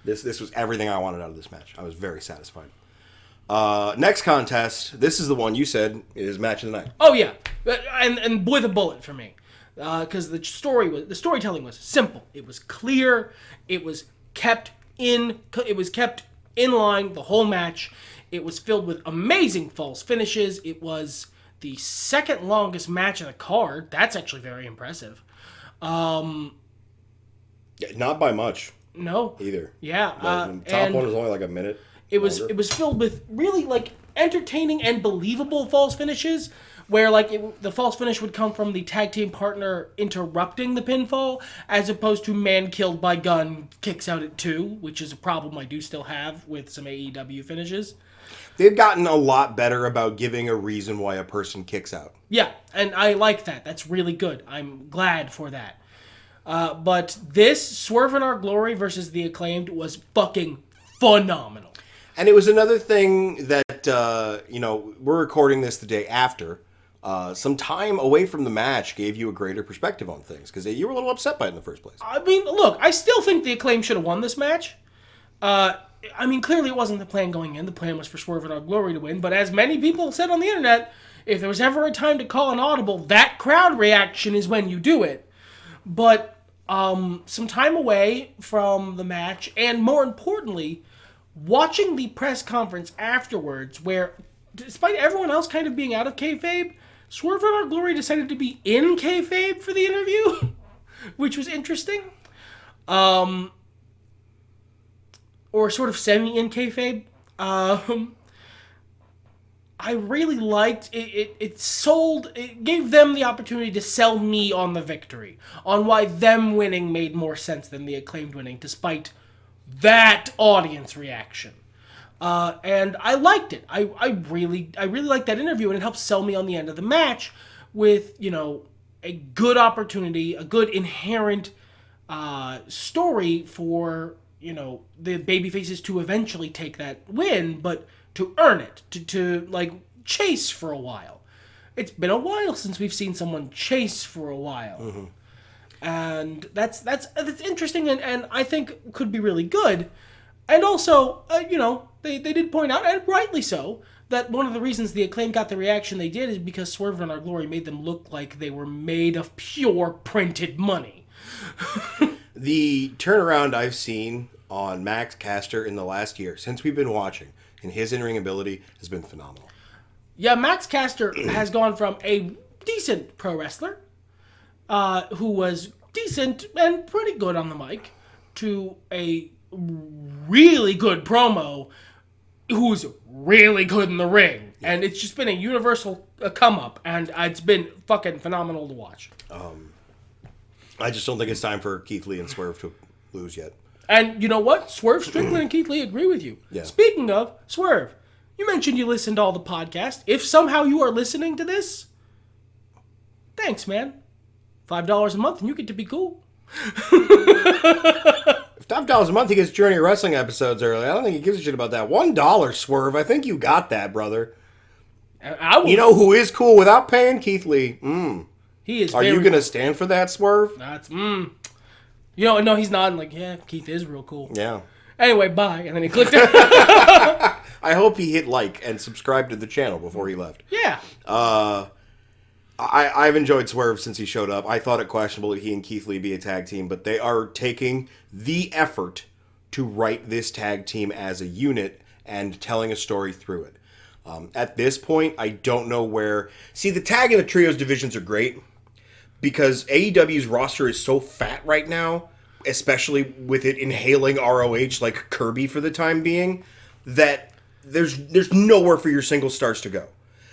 [SPEAKER 1] This was everything I wanted out of this match. I was very satisfied. Next contest. This is the one you said is match of the night.
[SPEAKER 2] Oh yeah, and with a bullet for me, because the storytelling was simple. It was clear. It was kept in line the whole match. It was filled with amazing false finishes. It was the second longest match of the card. That's actually very impressive.
[SPEAKER 1] Yeah, not by much.
[SPEAKER 2] No.
[SPEAKER 1] Either.
[SPEAKER 2] Yeah.
[SPEAKER 1] The top one was only like a minute.
[SPEAKER 2] It was filled with really like entertaining and believable false finishes, where like the false finish would come from the tag team partner interrupting the pinfall, as opposed to man killed by gun kicks out at 2, which is a problem I do still have with some AEW finishes.
[SPEAKER 1] They've gotten a lot better about giving a reason why a person kicks out.
[SPEAKER 2] Yeah, and I like that. That's really good. I'm glad for that. But this Swerve in Our Glory versus the Acclaimed was fucking phenomenal.
[SPEAKER 1] And it was another thing that, we're recording this the day after. Some time away from the match gave you a greater perspective on things, because you were a little upset by it in the first place.
[SPEAKER 2] I mean, look, I still think the Acclaim should have won this match. I mean, clearly it wasn't the plan going in. The plan was for Swerve in Our Glory to win. But as many people said on the internet, if there was ever a time to call an audible, that crowd reaction is when you do it. But some time away from the match, and more importantly, watching the press conference afterwards, where despite everyone else kind of being out of kayfabe, Swerve in Our Glory decided to be in kayfabe for the interview, which was interesting. Or sort of semi-in kayfabe. I really liked it. It gave them the opportunity to sell me on the victory, on why them winning made more sense than the Acclaimed winning, despite that audience reaction. And I liked it. I really liked that interview, and it helped sell me on the end of the match with, a good opportunity, a good inherent story for, the babyfaces to eventually take that win, but to earn it, to like chase for a while. It's been a while since we've seen someone chase for a while. Mm-hmm. And that's interesting, and I think could be really good. And also, they did point out, and rightly so, that one of the reasons the Acclaim got the reaction they did is because Swerve in Our Glory made them look like they were made of pure printed money.
[SPEAKER 1] The turnaround I've seen on Max Caster in the last year, since we've been watching, and his in-ring ability has been phenomenal.
[SPEAKER 2] Yeah, Max Caster has gone from a decent pro wrestler, who was decent and pretty good on the mic, to a really good promo who's really good in the ring. Yeah. And it's just been a universal come-up, and it's been fucking phenomenal to watch.
[SPEAKER 1] I just don't think it's time for Keith Lee and Swerve to lose yet.
[SPEAKER 2] And you know what? Swerve Strickland and Keith Lee agree with you. Yeah. Speaking of, Swerve, you mentioned you listened to all the podcasts. If somehow you are listening to this, thanks, man. $5 a month and you get to be cool.
[SPEAKER 1] If $5 a month he gets Journey Wrestling episodes early, I don't think he gives a shit about that. $1, Swerve. I think you got that, brother. You know who is cool without paying? Keith Lee.
[SPEAKER 2] He is.
[SPEAKER 1] Are you going to stand for that, Swerve?
[SPEAKER 2] That's no, he's nodding like, yeah, Keith is real cool.
[SPEAKER 1] Yeah.
[SPEAKER 2] Anyway, bye. And then he clicked it.
[SPEAKER 1] I hope he hit like and subscribed to the channel before he left.
[SPEAKER 2] Yeah.
[SPEAKER 1] I've enjoyed Swerve since he showed up. I thought it questionable that he and Keith Lee be a tag team, but they are taking the effort to write this tag team as a unit and telling a story through it. At this point, I don't know where... See, the tag and the trios divisions are great because AEW's roster is so fat right now, especially with it inhaling ROH like Kirby for the time being, that there's nowhere for your single stars to go.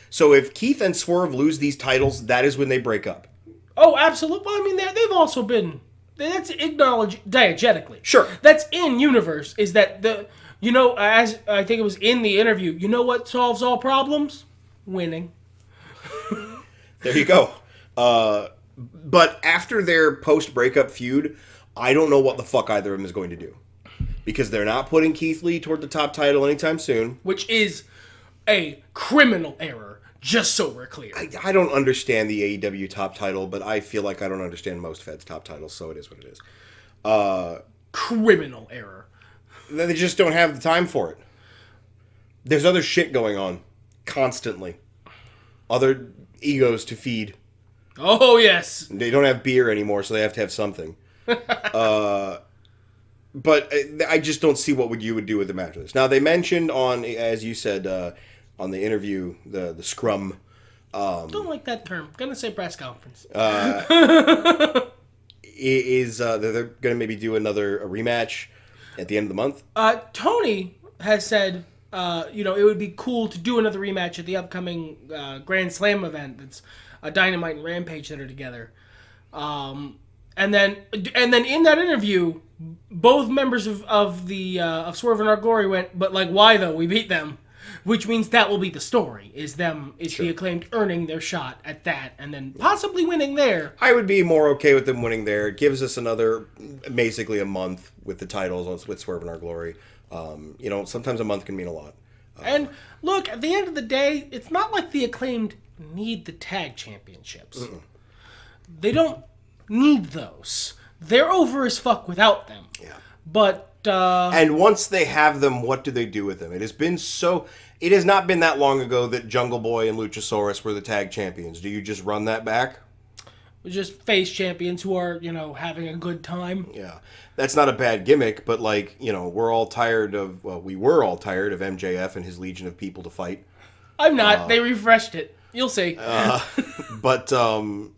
[SPEAKER 1] So if Keith and Swerve lose these titles, that is when they break up.
[SPEAKER 2] Oh, absolutely. Well, I mean, they've also been... That's acknowledged diegetically.
[SPEAKER 1] Sure.
[SPEAKER 2] That's in universe, is that as I think it was in the interview, you know what solves all problems? Winning.
[SPEAKER 1] There you go. But after their post-breakup feud, I don't know what the fuck either of them is going to do. Because they're not putting Keith Lee toward the top title anytime soon.
[SPEAKER 2] Which is a criminal error, just so we're clear.
[SPEAKER 1] I don't understand the AEW top title, but I feel like I don't understand most Fed's top titles, so it is what it is.
[SPEAKER 2] Criminal error.
[SPEAKER 1] They just don't have the time for it. There's other shit going on constantly. Other egos to feed.
[SPEAKER 2] Oh, yes.
[SPEAKER 1] They don't have beer anymore, so they have to have something. But I just don't see what you would do with the match of this. Now, they mentioned on, as you said, on the interview, the scrum,
[SPEAKER 2] Don't like that term. Gonna say press conference.
[SPEAKER 1] Is they're going to maybe do a rematch at the end of the month?
[SPEAKER 2] Tony has said, it would be cool to do another rematch at the upcoming Grand Slam event. That's Dynamite and Rampage that are together. And then in that interview, both members of Swerve and Our Glory went, but like, why though? We beat them. Which means that will be the story, is the Acclaimed earning their shot at that, and then possibly winning there.
[SPEAKER 1] I would be more okay with them winning there. It gives us basically a month with the titles with Swerve and Our Glory. Sometimes a month can mean a lot.
[SPEAKER 2] And look, at the end of the day, it's not like the Acclaimed need the tag championships. Mm-mm. They don't need those. They're over as fuck without them.
[SPEAKER 1] Yeah.
[SPEAKER 2] But
[SPEAKER 1] and once they have them, what do they do with them? It has not been that long ago that Jungle Boy and Luchasaurus were the tag champions. Do you just run that back?
[SPEAKER 2] Just face champions who are, having a good time.
[SPEAKER 1] Yeah. That's not a bad gimmick, but we were all tired of MJF and his legion of people to fight.
[SPEAKER 2] I'm not. They refreshed it. You'll see.
[SPEAKER 1] But and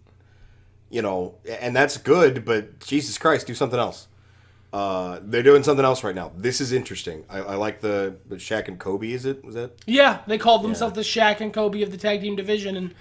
[SPEAKER 1] that's good, but Jesus Christ, do something else. They're doing something else right now. This is interesting. I like the Shaq and Kobe, is it? Was that?
[SPEAKER 2] Yeah, they called themselves the Shaq and Kobe of the tag team division. And,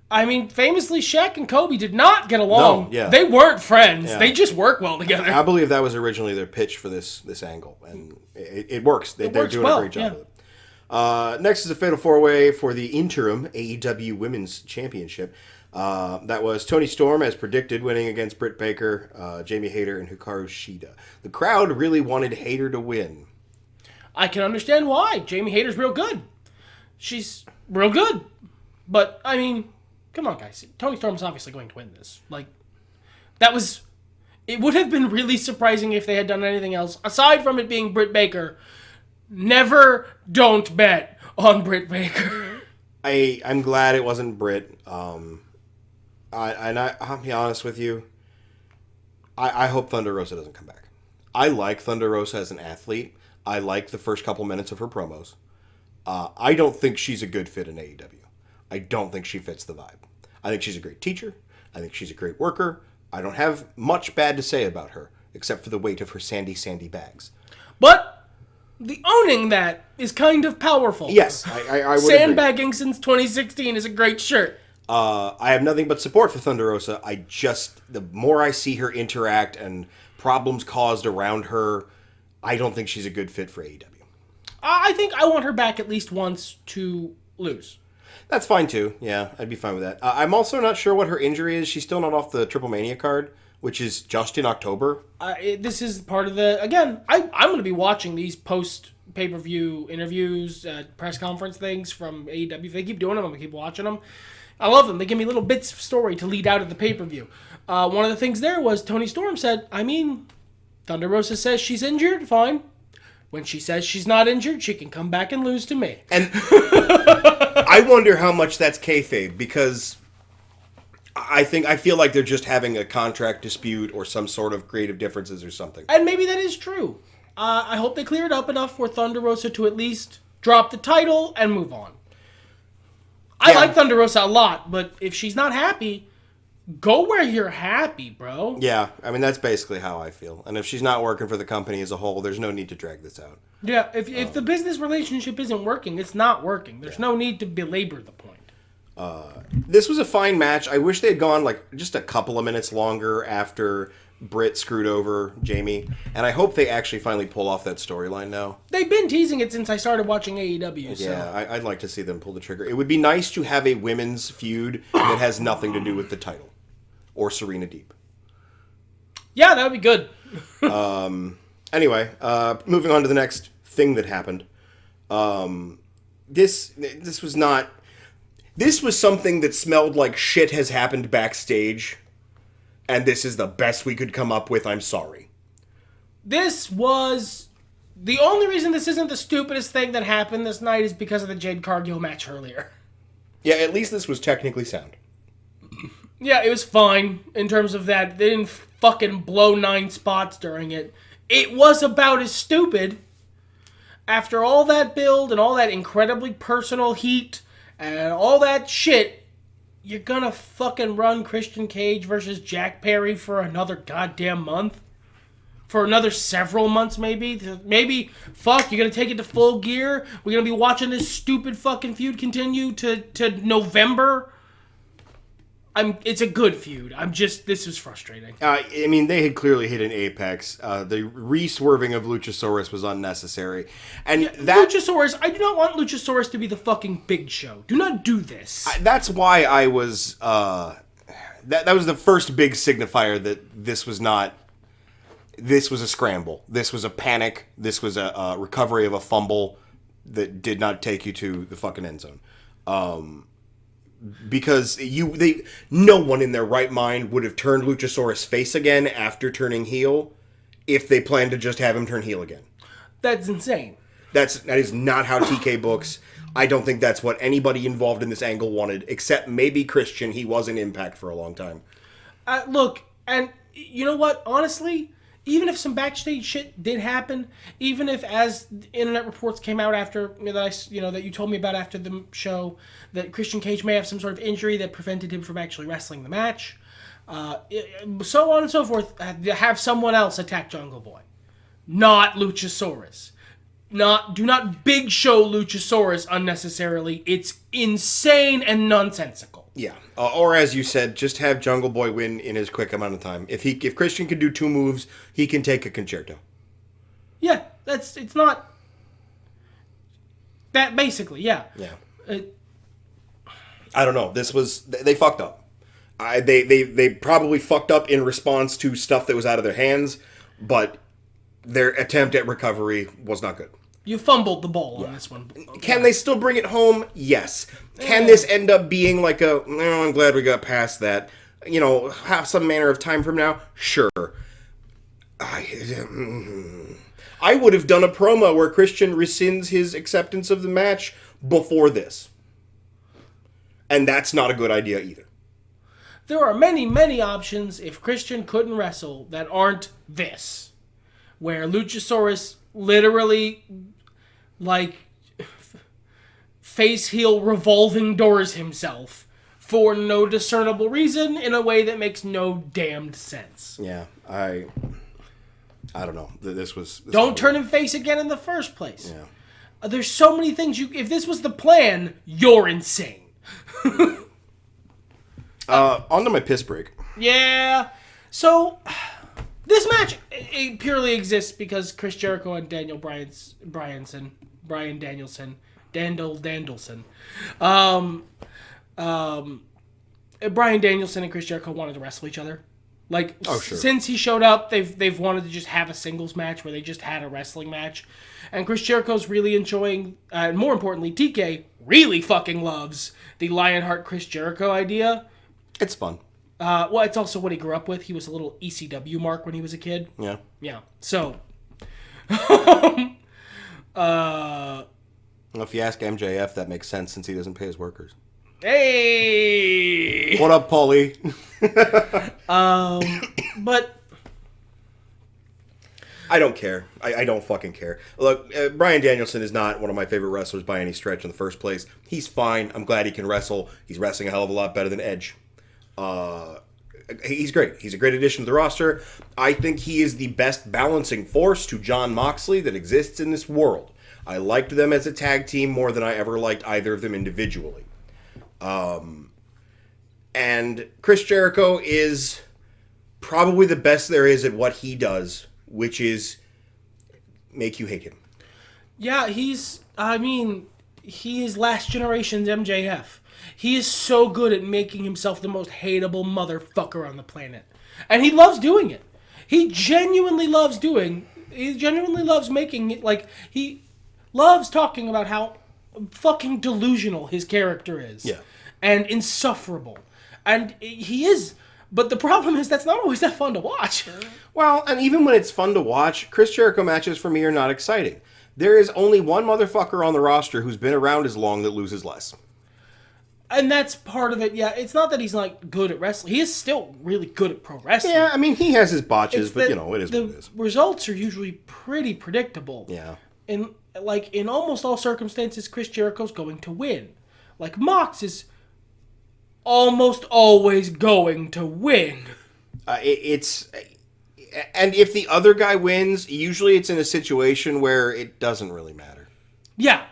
[SPEAKER 2] I mean, famously, Shaq and Kobe did not get along.
[SPEAKER 1] No, yeah.
[SPEAKER 2] They weren't friends. Yeah. They just work well together.
[SPEAKER 1] I believe that was originally their pitch for this angle. And it works. They're doing a great job with it. Next is a Fatal 4-Way for the interim AEW Women's Championship. That was Toni Storm, as predicted, winning against Britt Baker, Jamie Hayter, and Hikaru Shida. The crowd really wanted Hayter to win.
[SPEAKER 2] I can understand why. Jamie Hayter's real good. She's real good. But, I mean, come on, guys. Toni Storm's obviously going to win this. It would have been really surprising if they had done anything else. Aside from it being Britt Baker, don't bet on Britt Baker.
[SPEAKER 1] I'm glad it wasn't Britt. I'll be honest with you. I hope Thunder Rosa doesn't come back. I like Thunder Rosa as an athlete. I like the first couple minutes of her promos. I don't think she's a good fit in AEW. I don't think she fits the vibe. I think she's a great teacher. I think she's a great worker. I don't have much bad to say about her, except for the weight of her sandy bags.
[SPEAKER 2] But the owning that is kind of powerful.
[SPEAKER 1] Yes, I would
[SPEAKER 2] Sandbagging
[SPEAKER 1] agree.
[SPEAKER 2] Since 2016 is a great shirt.
[SPEAKER 1] I have nothing but support for Thunder Rosa. The more I see her interact and problems caused around her, I don't think she's a good fit for AEW.
[SPEAKER 2] I think I want her back at least once to lose.
[SPEAKER 1] That's fine too. Yeah, I'd be fine with that. I'm also not sure what her injury is. She's still not off the Triple Mania card, which is just in October.
[SPEAKER 2] This is part of the... Again, I'm going to be watching these post-pay-per-view interviews, press conference things from AEW. If they keep doing them, I'm going to keep watching them. I love them. They give me little bits of story to lead out of the pay-per-view. One of the things there was Toni Storm said, Thunder Rosa says she's injured, fine. When she says she's not injured, she can come back and lose to me.
[SPEAKER 1] And I wonder how much that's kayfabe, because I feel like they're just having a contract dispute or some sort of creative differences or something.
[SPEAKER 2] And maybe that is true. I hope they clear it up enough for Thunder Rosa to at least drop the title and move on. I like Thunder Rosa a lot, but if she's not happy, go where you're happy, bro.
[SPEAKER 1] Yeah, that's basically how I feel. And if she's not working for the company as a whole, there's no need to drag this out.
[SPEAKER 2] Yeah, if the business relationship isn't working, it's not working. There's no need to belabor the point.
[SPEAKER 1] This was a fine match. I wish they had gone just a couple of minutes longer after Britt screwed over Jamie, and I hope they actually finally pull off that storyline now.
[SPEAKER 2] They've been teasing it since I started watching AEW. So.
[SPEAKER 1] Yeah, I'd like to see them pull the trigger. It would be nice to have a women's feud that has nothing to do with the title or Serena Deeb.
[SPEAKER 2] Yeah, that would be good.
[SPEAKER 1] Anyway, moving on to the next thing that happened. This was something that smelled like shit has happened backstage. And this is the best we could come up with. I'm sorry.
[SPEAKER 2] This was... The only reason this isn't the stupidest thing that happened this night is because of the Jade Cargill match earlier.
[SPEAKER 1] Yeah, at least this was technically sound.
[SPEAKER 2] Yeah, it was fine in terms of that. They didn't fucking blow 9 spots during it. It was about as stupid. After all that build and all that incredibly personal heat and all that shit, you're gonna fucking run Christian Cage versus Jack Perry for another goddamn month? For another several months, maybe? Maybe, fuck, you're gonna take it to Full Gear? We're gonna be watching this stupid fucking feud continue to November? It's a good feud. This is frustrating.
[SPEAKER 1] I mean, they had clearly hit an apex. The re-swerving of Luchasaurus was unnecessary. And
[SPEAKER 2] Luchasaurus, I do not want Luchasaurus to be the fucking Big Show. Do not do this.
[SPEAKER 1] That's why I was, that was the first big signifier that this was a scramble. This was a panic. This was a recovery of a fumble that did not take you to the fucking end zone. Because no one in their right mind would have turned Luchasaurus face again after turning heel if they planned to just have him turn heel again.
[SPEAKER 2] That's insane.
[SPEAKER 1] That is not how TK books. I don't think that's what anybody involved in this angle wanted, except maybe Christian. He was in Impact for a long time.
[SPEAKER 2] Look, and you know what? Honestly, even if some backstage shit did happen, even if, as internet reports came out after that you told me about after the show, that Christian Cage may have some sort of injury that prevented him from actually wrestling the match, so on and so forth, have someone else attack Jungle Boy, not Luchasaurus. Do not Big Show Luchasaurus unnecessarily. It's insane and nonsensical.
[SPEAKER 1] Yeah, or as you said, just have Jungle Boy win in his quick amount of time. If Christian can do 2 moves, he can take a concerto.
[SPEAKER 2] Yeah, it's not that basically. Yeah.
[SPEAKER 1] Yeah. I don't know. They fucked up. They probably fucked up in response to stuff that was out of their hands, but their attempt at recovery was not good.
[SPEAKER 2] You fumbled the ball on this one.
[SPEAKER 1] Can they still bring it home? Yes. Can this end up being like I'm glad we got past that, have some manner of time from now? Sure. I would have done a promo where Christian rescinds his acceptance of the match before this. And that's not a good idea either.
[SPEAKER 2] There are many, many options if Christian couldn't wrestle that aren't this. Where Luchasaurus literally, face heel revolving doors himself for no discernible reason in a way that makes no damned sense.
[SPEAKER 1] Yeah, I don't know.
[SPEAKER 2] Don't turn him face again in the first place.
[SPEAKER 1] Yeah.
[SPEAKER 2] There's so many things if this was the plan, you're insane.
[SPEAKER 1] On to my piss break.
[SPEAKER 2] Yeah. So, this match it purely exists because Chris Jericho and Brian Danielson. Brian Danielson and Chris Jericho wanted to wrestle each other.
[SPEAKER 1] Sure.
[SPEAKER 2] Since he showed up, they've wanted to just have a singles match where they just had a wrestling match. And Chris Jericho's really enjoying, and more importantly, TK really fucking loves the Lionheart Chris Jericho idea.
[SPEAKER 1] It's fun.
[SPEAKER 2] It's also what he grew up with. He was a little ECW mark when he was a kid.
[SPEAKER 1] Yeah.
[SPEAKER 2] Yeah. So,
[SPEAKER 1] Well, if you ask MJF, that makes sense since he doesn't pay his workers.
[SPEAKER 2] Hey!
[SPEAKER 1] What up, Paulie?
[SPEAKER 2] But
[SPEAKER 1] I don't care. I don't fucking care. Look, Bryan Danielson is not one of my favorite wrestlers by any stretch in the first place. He's fine. I'm glad he can wrestle. He's wrestling a hell of a lot better than Edge. He's great. He's a great addition to the roster. I think he is the best balancing force to Jon Moxley that exists in this world. I liked them as a tag team more than I ever liked either of them individually. And Chris Jericho is probably the best there is at what he does, which is make you hate him.
[SPEAKER 2] Yeah, he is last generation's MJF. He is so good at making himself the most hateable motherfucker on the planet. And he loves doing it. He genuinely loves making it, he loves talking about how fucking delusional his character is.
[SPEAKER 1] Yeah.
[SPEAKER 2] And insufferable. And he is. But the problem is that's not always that fun to watch.
[SPEAKER 1] Well, and even when it's fun to watch, Chris Jericho matches for me are not exciting. There is only one motherfucker on the roster who's been around as long that loses less.
[SPEAKER 2] And that's part of it, yeah. It's not that he's not good at wrestling. He is still really good at pro wrestling.
[SPEAKER 1] Yeah, I mean, he has his botches, but, it is what it is.
[SPEAKER 2] The results are usually pretty predictable.
[SPEAKER 1] Yeah.
[SPEAKER 2] In almost all circumstances, Chris Jericho's going to win. Mox is almost always going to win.
[SPEAKER 1] And if the other guy wins, usually it's in a situation where it doesn't really matter.
[SPEAKER 2] Yeah.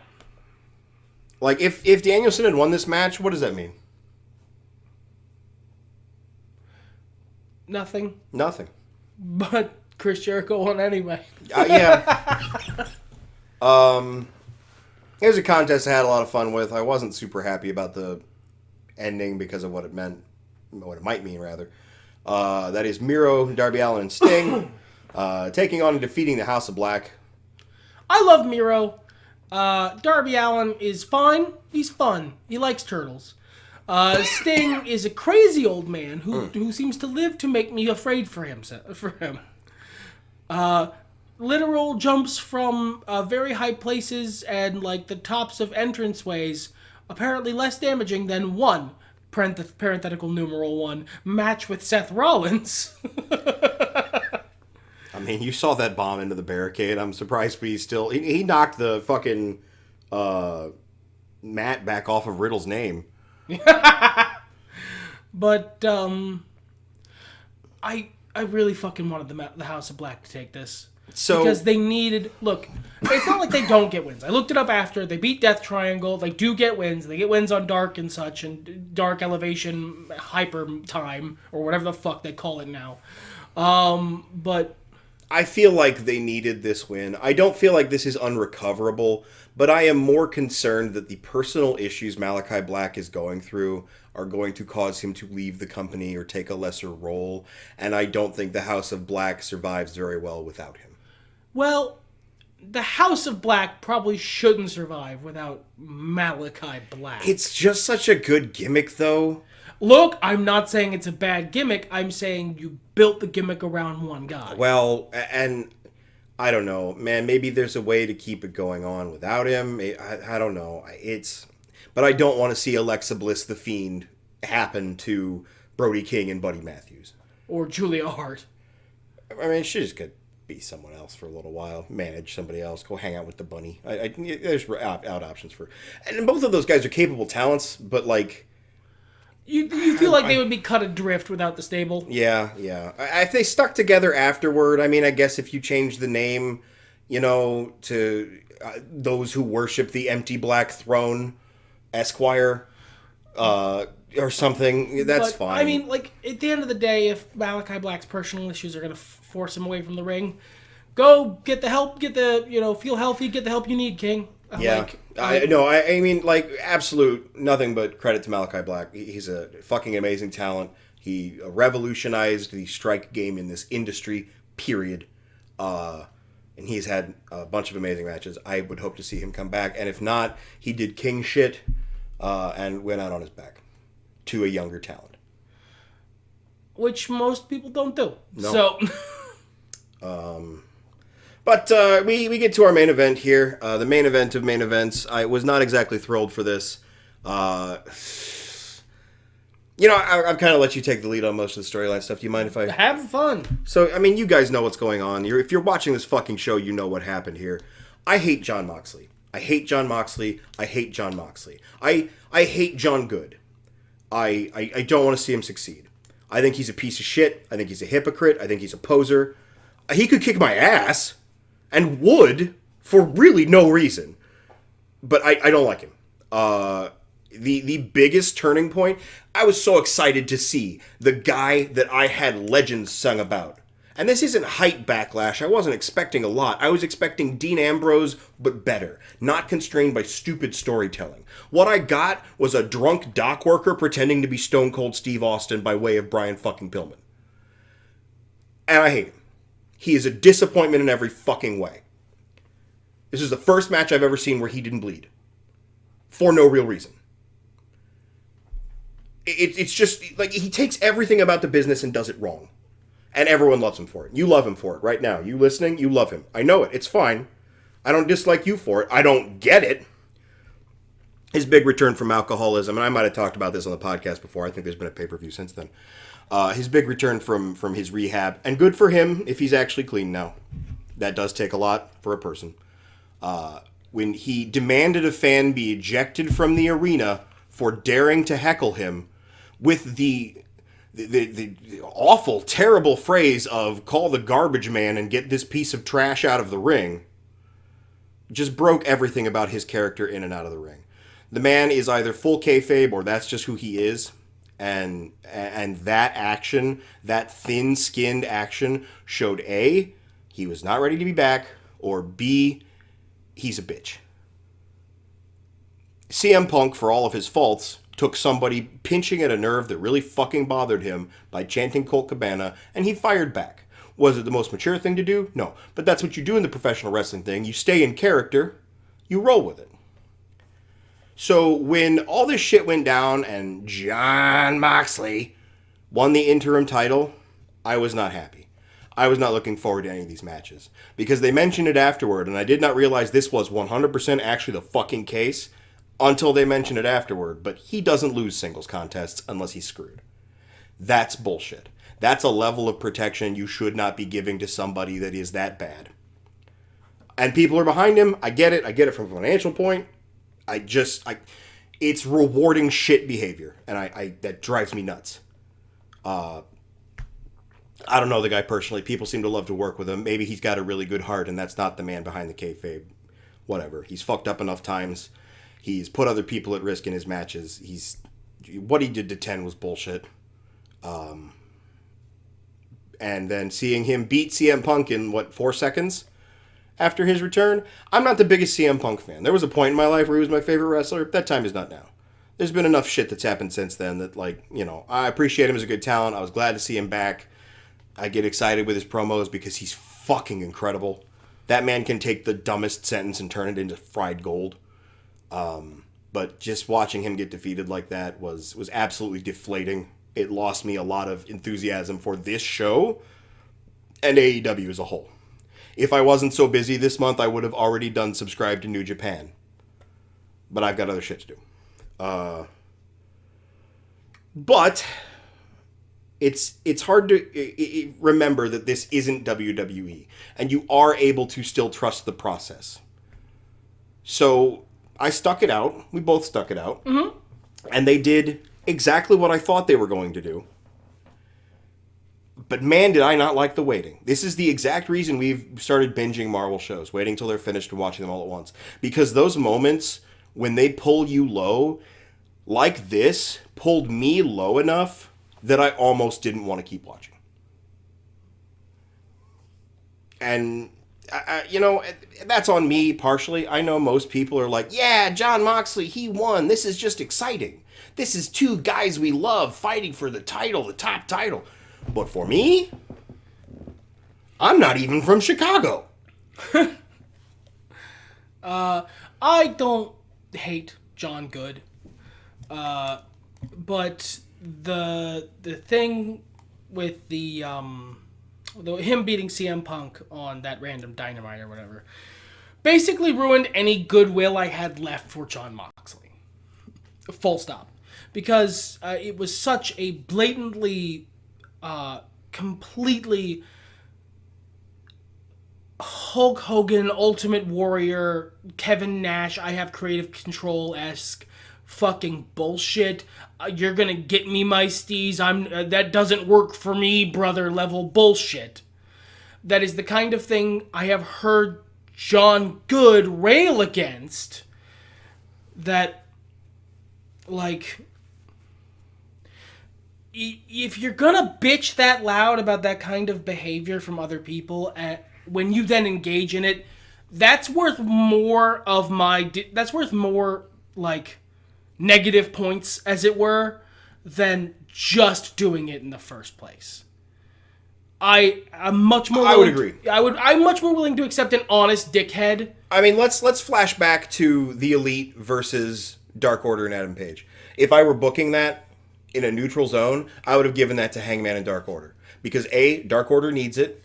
[SPEAKER 1] Like, if Danielson had won this match, what does that mean?
[SPEAKER 2] Nothing. But Chris Jericho won anyway.
[SPEAKER 1] Yeah. It was a contest I had a lot of fun with. I wasn't super happy about the ending because of what it meant, what it might mean, rather. That is Miro, Darby Allin, and Sting taking on and defeating the House of Black.
[SPEAKER 2] I love Miro. Darby Allin is fine. He's fun. He likes turtles. Sting is a crazy old man who seems to live to make me afraid for him. Literal jumps from very high places and like the tops of entranceways, apparently less damaging than one, parenthetical numeral 1, match with Seth Rollins.
[SPEAKER 1] I mean, you saw that bomb into the barricade. I'm surprised he still... He knocked the fucking mat back off of Riddle's name.
[SPEAKER 2] But I really fucking wanted the House of Black to take this. Because they needed... Look, it's not like they don't get wins. I looked it up after. They beat Death Triangle. They do get wins. They get wins on Dark and such, and Dark Elevation Hyper Time, or whatever the fuck they call it now. But...
[SPEAKER 1] I feel like they needed this win. I don't feel like this is unrecoverable, but I am more concerned that the personal issues Malachi Black is going through are going to cause him to leave the company or take a lesser role, and I don't think the House of Black survives very well without him.
[SPEAKER 2] Well, the House of Black probably shouldn't survive without Malachi Black.
[SPEAKER 1] It's just such a good gimmick, though.
[SPEAKER 2] Look, I'm not saying it's a bad gimmick. I'm saying you built the gimmick around one guy.
[SPEAKER 1] Well, and I don't know, man. Maybe there's a way to keep it going on without him. I don't know. But I don't want to see Alexa Bliss the Fiend happen to Brody King and Buddy Matthews.
[SPEAKER 2] Or Julia Hart.
[SPEAKER 1] I mean, she just could be someone else for a little while. Manage somebody else. Go hang out with the bunny. There's out options for... And both of those guys are capable talents, but like...
[SPEAKER 2] You feel like they would be cut adrift without the stable?
[SPEAKER 1] Yeah. If they stuck together afterward, I mean, I guess if you change the name, to those who worship the empty black throne, Esquire, or something, that's fine.
[SPEAKER 2] I mean, like, at the end of the day, if Malachi Black's personal issues are going to force him away from the ring, go get the help, feel healthy, get the help you need, King.
[SPEAKER 1] Yeah. I mean, like, absolute nothing but credit to Malachi Black. He's a fucking amazing talent. He revolutionized the strike game in this industry, period. And he's had a bunch of amazing matches. I would hope to see him come back. And if not, he did king shit and went out on his back to a younger talent.
[SPEAKER 2] Which most people don't do. No. So...
[SPEAKER 1] But we get to our main event here. The main event of main events. I was not exactly thrilled for this. I've kind of let you take the lead on most of the storyline stuff. Do you mind if I...
[SPEAKER 2] Have fun.
[SPEAKER 1] So, I mean, you guys know what's going on. If you're watching this fucking show, you know what happened here. I hate Jon Moxley. I hate Jon Moxley. I hate Jon Moxley. I hate John Good. I don't want to see him succeed. I think he's a piece of shit. I think he's a hypocrite. I think he's a poser. He could kick my ass. And would, for really no reason. But I don't like him. The biggest turning point, I was so excited to see the guy that I had legends sung about. And this isn't hype backlash. I wasn't expecting a lot. I was expecting Dean Ambrose, but better. Not constrained by stupid storytelling. What I got was a drunk dock worker pretending to be Stone Cold Steve Austin by way of Brian fucking Pillman. And I hate him. He is a disappointment in every fucking way. This is the first match I've ever seen where he didn't bleed. For no real reason. It's just, like, he takes everything about the business and does it wrong. And everyone loves him for it. You love him for it right now. You listening, you love him. I know it. It's fine. I don't dislike you for it. I don't get it. His big return from alcoholism, and I might have talked about this on the podcast before. I think there's been a pay-per-view since then. His big return from his rehab, and good for him if he's actually clean now. That does take a lot for a person. When he demanded a fan be ejected from the arena for daring to heckle him, with the awful, terrible phrase of call the garbage man and get this piece of trash out of the ring, just broke everything about his character in and out of the ring. The man is either full kayfabe or that's just who he is. And that action, that thin-skinned action, showed A, he was not ready to be back, or B, he's a bitch. CM Punk, for all of his faults, took somebody pinching at a nerve that really fucking bothered him by chanting Colt Cabana, and he fired back. Was it the most mature thing to do? No. But that's what you do in the professional wrestling thing. You stay in character, you roll with it. So when all this shit went down and Jon Moxley won the interim title, I was not happy. I was not looking forward to any of these matches. Because they mentioned it afterward, and I did not realize this was 100% actually the fucking case until they mentioned it afterward. But he doesn't lose singles contests unless he's screwed. That's bullshit. That's a level of protection you should not be giving to somebody that is that bad. And people are behind him. I get it. I get it from a financial point. It's rewarding shit behavior, and that drives me nuts. I don't know the guy personally. People seem to love to work with him. Maybe he's got a really good heart, and that's not the man behind the kayfabe. Whatever. He's fucked up enough times. He's put other people at risk in his matches. What he did to 10 was bullshit. And then seeing him beat CM Punk in, 4 seconds? After his return, I'm not the biggest CM Punk fan. There was a point in my life where he was my favorite wrestler. That time is not now. There's been enough shit that's happened since then that, I appreciate him as a good talent. I was glad to see him back. I get excited with his promos because he's fucking incredible. That man can take the dumbest sentence and turn it into fried gold. But just watching him get defeated like that was absolutely deflating. It lost me a lot of enthusiasm for this show and AEW as a whole. If I wasn't so busy this month, I would have already done subscribe to New Japan. But I've got other shit to do. But it's hard to remember that this isn't WWE. And you are able to still trust the process. So I stuck it out. We both stuck it out. Mm-hmm. And they did exactly what I thought they were going to do. But man, did I not like the waiting. This is the exact reason we've started binging Marvel shows, waiting till they're finished and watching them all at once. Because those moments when they pull you low, like this, pulled me low enough that I almost didn't want to keep watching. And, that's on me partially. I know most people are like, yeah, Jon Moxley, he won. This is just exciting. This is two guys we love fighting for the title, the top title. But for me, I'm not even from Chicago.
[SPEAKER 2] I don't hate John Good. But the thing with the him beating CM Punk on that random Dynamite or whatever basically ruined any goodwill I had left for Jon Moxley. Full stop. Because it was such a blatantly completely Hulk Hogan, Ultimate Warrior, Kevin Nash, I have creative control-esque fucking bullshit. You're gonna get me my steez. That doesn't work for me, brother level bullshit. That is the kind of thing I have heard John Good rail against. That, if you're gonna bitch that loud about that kind of behavior from other people, when you then engage in it, that's worth more negative points, as it were, than just doing it in the first place. I'm much more.
[SPEAKER 1] I would agree.
[SPEAKER 2] I'm much more willing to accept an honest dickhead.
[SPEAKER 1] I mean, let's flash back to the Elite versus Dark Order and Adam Page. If I were booking that in a neutral zone, I would have given that to Hangman and Dark Order. Because A, Dark Order needs it.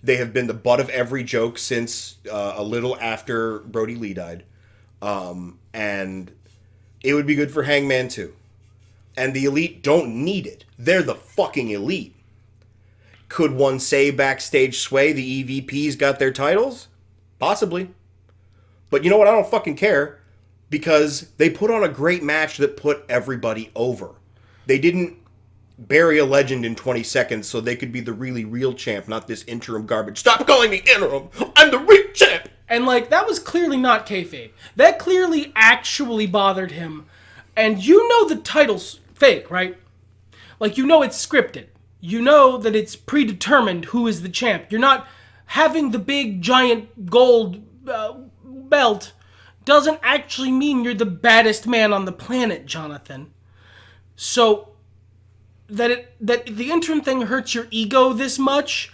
[SPEAKER 1] They have been the butt of every joke since a little after Brody Lee died. And it would be good for Hangman too. And the Elite don't need it. They're the fucking Elite. Could one say backstage sway the EVPs got their titles? Possibly. But you know what? I don't fucking care. Because they put on a great match that put everybody over. They didn't bury a legend in 20 seconds so they could be the really real champ, not this interim garbage. Stop calling me interim! I'm the real champ!
[SPEAKER 2] And, like, that was clearly not kayfabe. That clearly actually bothered him. And you know the title's fake, right? Like, you know it's scripted. You know that it's predetermined who is the champ. You're not having the big, giant gold belt doesn't actually mean you're the baddest man on the planet, Jonathan. So, that the interim thing hurts your ego this much,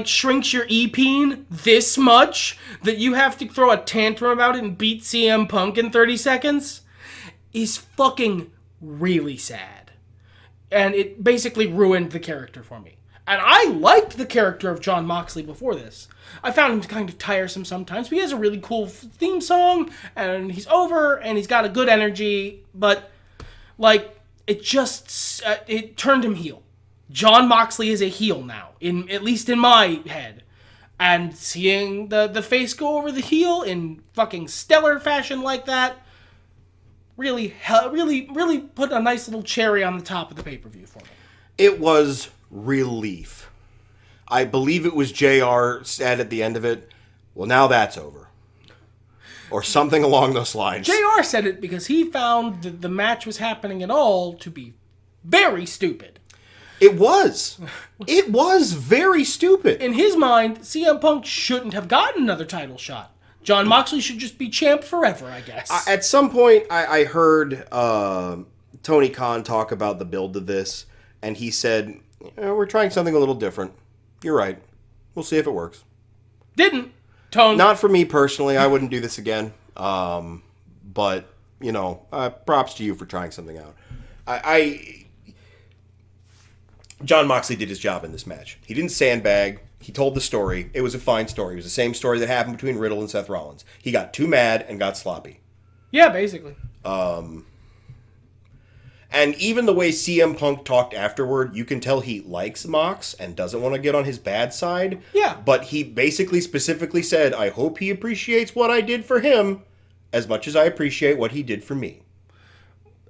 [SPEAKER 2] shrinks your e-peen this much, that you have to throw a tantrum about it and beat CM Punk in 30 seconds, is fucking really sad. And it basically ruined the character for me. And I liked the character of Jon Moxley before this. I found him kind of tiresome sometimes, but he has a really cool theme song, and he's over, and he's got a good energy, but, like, it just, it turned him heel. Jon Moxley is a heel now, at least in my head. And seeing the face go over the heel in fucking stellar fashion like that really put a nice little cherry on the top of the pay-per-view for me.
[SPEAKER 1] It was relief. I believe it was JR said at the end of it, well, now that's over. Or something along those lines.
[SPEAKER 2] JR said it because he found that the match was happening at all to be very stupid.
[SPEAKER 1] It was. It was very stupid.
[SPEAKER 2] In his mind, CM Punk shouldn't have gotten another title shot. Jon Moxley should just be champ forever, I guess.
[SPEAKER 1] At some point, I heard Tony Khan talk about the build of this, and he said, we're trying something a little different. You're right. We'll see if it works.
[SPEAKER 2] Didn't. Tone.
[SPEAKER 1] Not for me personally. I wouldn't do this again. But, you know, props to you for trying something out. Jon Moxley did his job in this match. He didn't sandbag. He told the story. It was a fine story. It was the same story that happened between Riddle and Seth Rollins. He got too mad and got sloppy.
[SPEAKER 2] Yeah, basically.
[SPEAKER 1] And even the way CM Punk talked afterward, you can tell he likes Mox and doesn't want to get on his bad side.
[SPEAKER 2] Yeah.
[SPEAKER 1] But he basically specifically said, I hope he appreciates what I did for him as much as I appreciate what he did for me.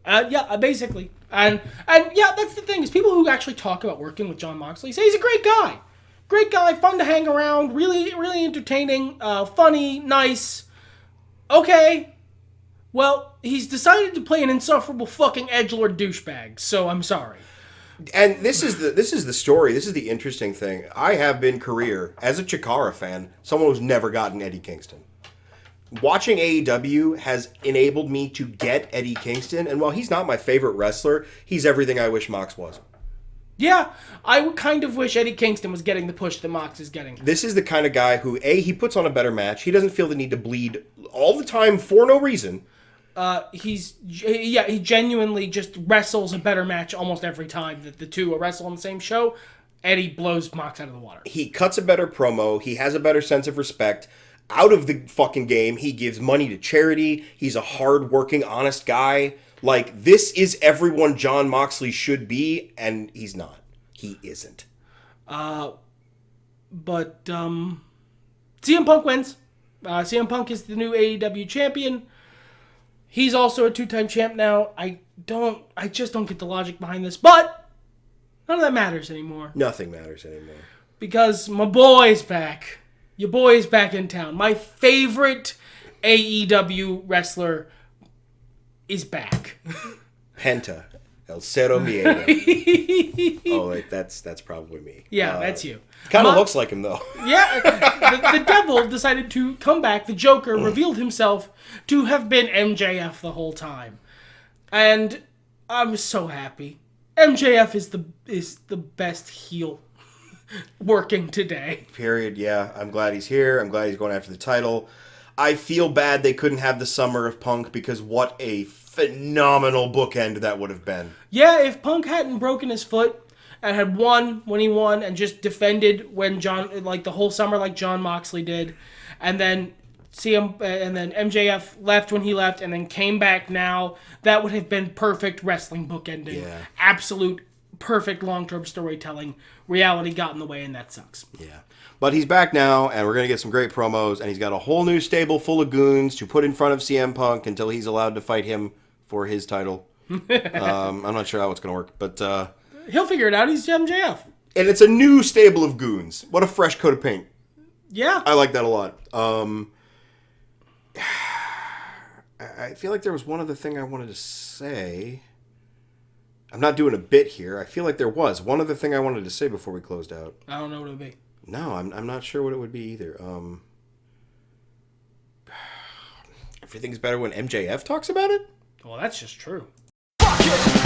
[SPEAKER 2] Yeah, basically. And yeah, that's the thing, is people who actually talk about working with Jon Moxley say he's a great guy. Great guy, fun to hang around, really, really entertaining, funny, nice. Okay. Well, he's decided to play an insufferable fucking edgelord douchebag, so I'm sorry.
[SPEAKER 1] And this is the story. This is the interesting thing. I have been career as a Chikara fan, someone who's never gotten Eddie Kingston. Watching AEW has enabled me to get Eddie Kingston, and while he's not my favorite wrestler, he's everything I wish Mox was.
[SPEAKER 2] Yeah, I would kind of wish Eddie Kingston was getting the push that Mox is getting.
[SPEAKER 1] This is the kind of guy who, he puts on a better match. He doesn't feel the need to bleed all the time for no reason.
[SPEAKER 2] He genuinely just wrestles a better match almost every time that the two wrestle on the same show. Eddie blows Mox out of the water.
[SPEAKER 1] He cuts a better promo. He has a better sense of respect. Out of the fucking game, he gives money to charity. He's a hard-working, honest guy. Like, this is everyone Jon Moxley should be, and he's not. He isn't.
[SPEAKER 2] But CM Punk wins. CM Punk is the new AEW champion. He's also a two-time champ now. I just don't get the logic behind this, but none of that matters anymore.
[SPEAKER 1] Nothing matters anymore.
[SPEAKER 2] Because my boy's back. Your boy's back in town. My favorite AEW wrestler is back.
[SPEAKER 1] Penta. El Cero Miedo. Oh, wait, that's probably me.
[SPEAKER 2] Yeah, that's you.
[SPEAKER 1] Kind of looks like him, though.
[SPEAKER 2] Yeah, the devil decided to come back. The Joker revealed himself to have been MJF the whole time. And I'm so happy. MJF is the best heel working today.
[SPEAKER 1] Period, yeah. I'm glad he's here. I'm glad he's going after the title. I feel bad they couldn't have the Summer of Punk because what a phenomenal bookend that would have been.
[SPEAKER 2] Yeah, if Punk hadn't broken his foot and had won when he won and just defended when the whole summer like Jon Moxley did, and then MJF left when he left and then came back now, that would have been perfect wrestling bookending.
[SPEAKER 1] Yeah.
[SPEAKER 2] Absolute perfect long-term storytelling. Reality got in the way, and that sucks.
[SPEAKER 1] Yeah. But he's back now, and we're going to get some great promos, and he's got a whole new stable full of goons to put in front of CM Punk until he's allowed to fight him for his title. I'm not sure how it's going to work, but
[SPEAKER 2] He'll figure it out. He's MJF.
[SPEAKER 1] And it's a new stable of goons. What a fresh coat of paint.
[SPEAKER 2] Yeah.
[SPEAKER 1] I like that a lot. I feel like there was one other thing I wanted to say. I'm not doing a bit here. I feel like there was one other thing I wanted to say before we closed out.
[SPEAKER 2] I don't know what it would be.
[SPEAKER 1] No, I'm not sure what it would be either. Everything's better when MJF talks about it?
[SPEAKER 2] Well, that's just true.
[SPEAKER 3] Fuck it.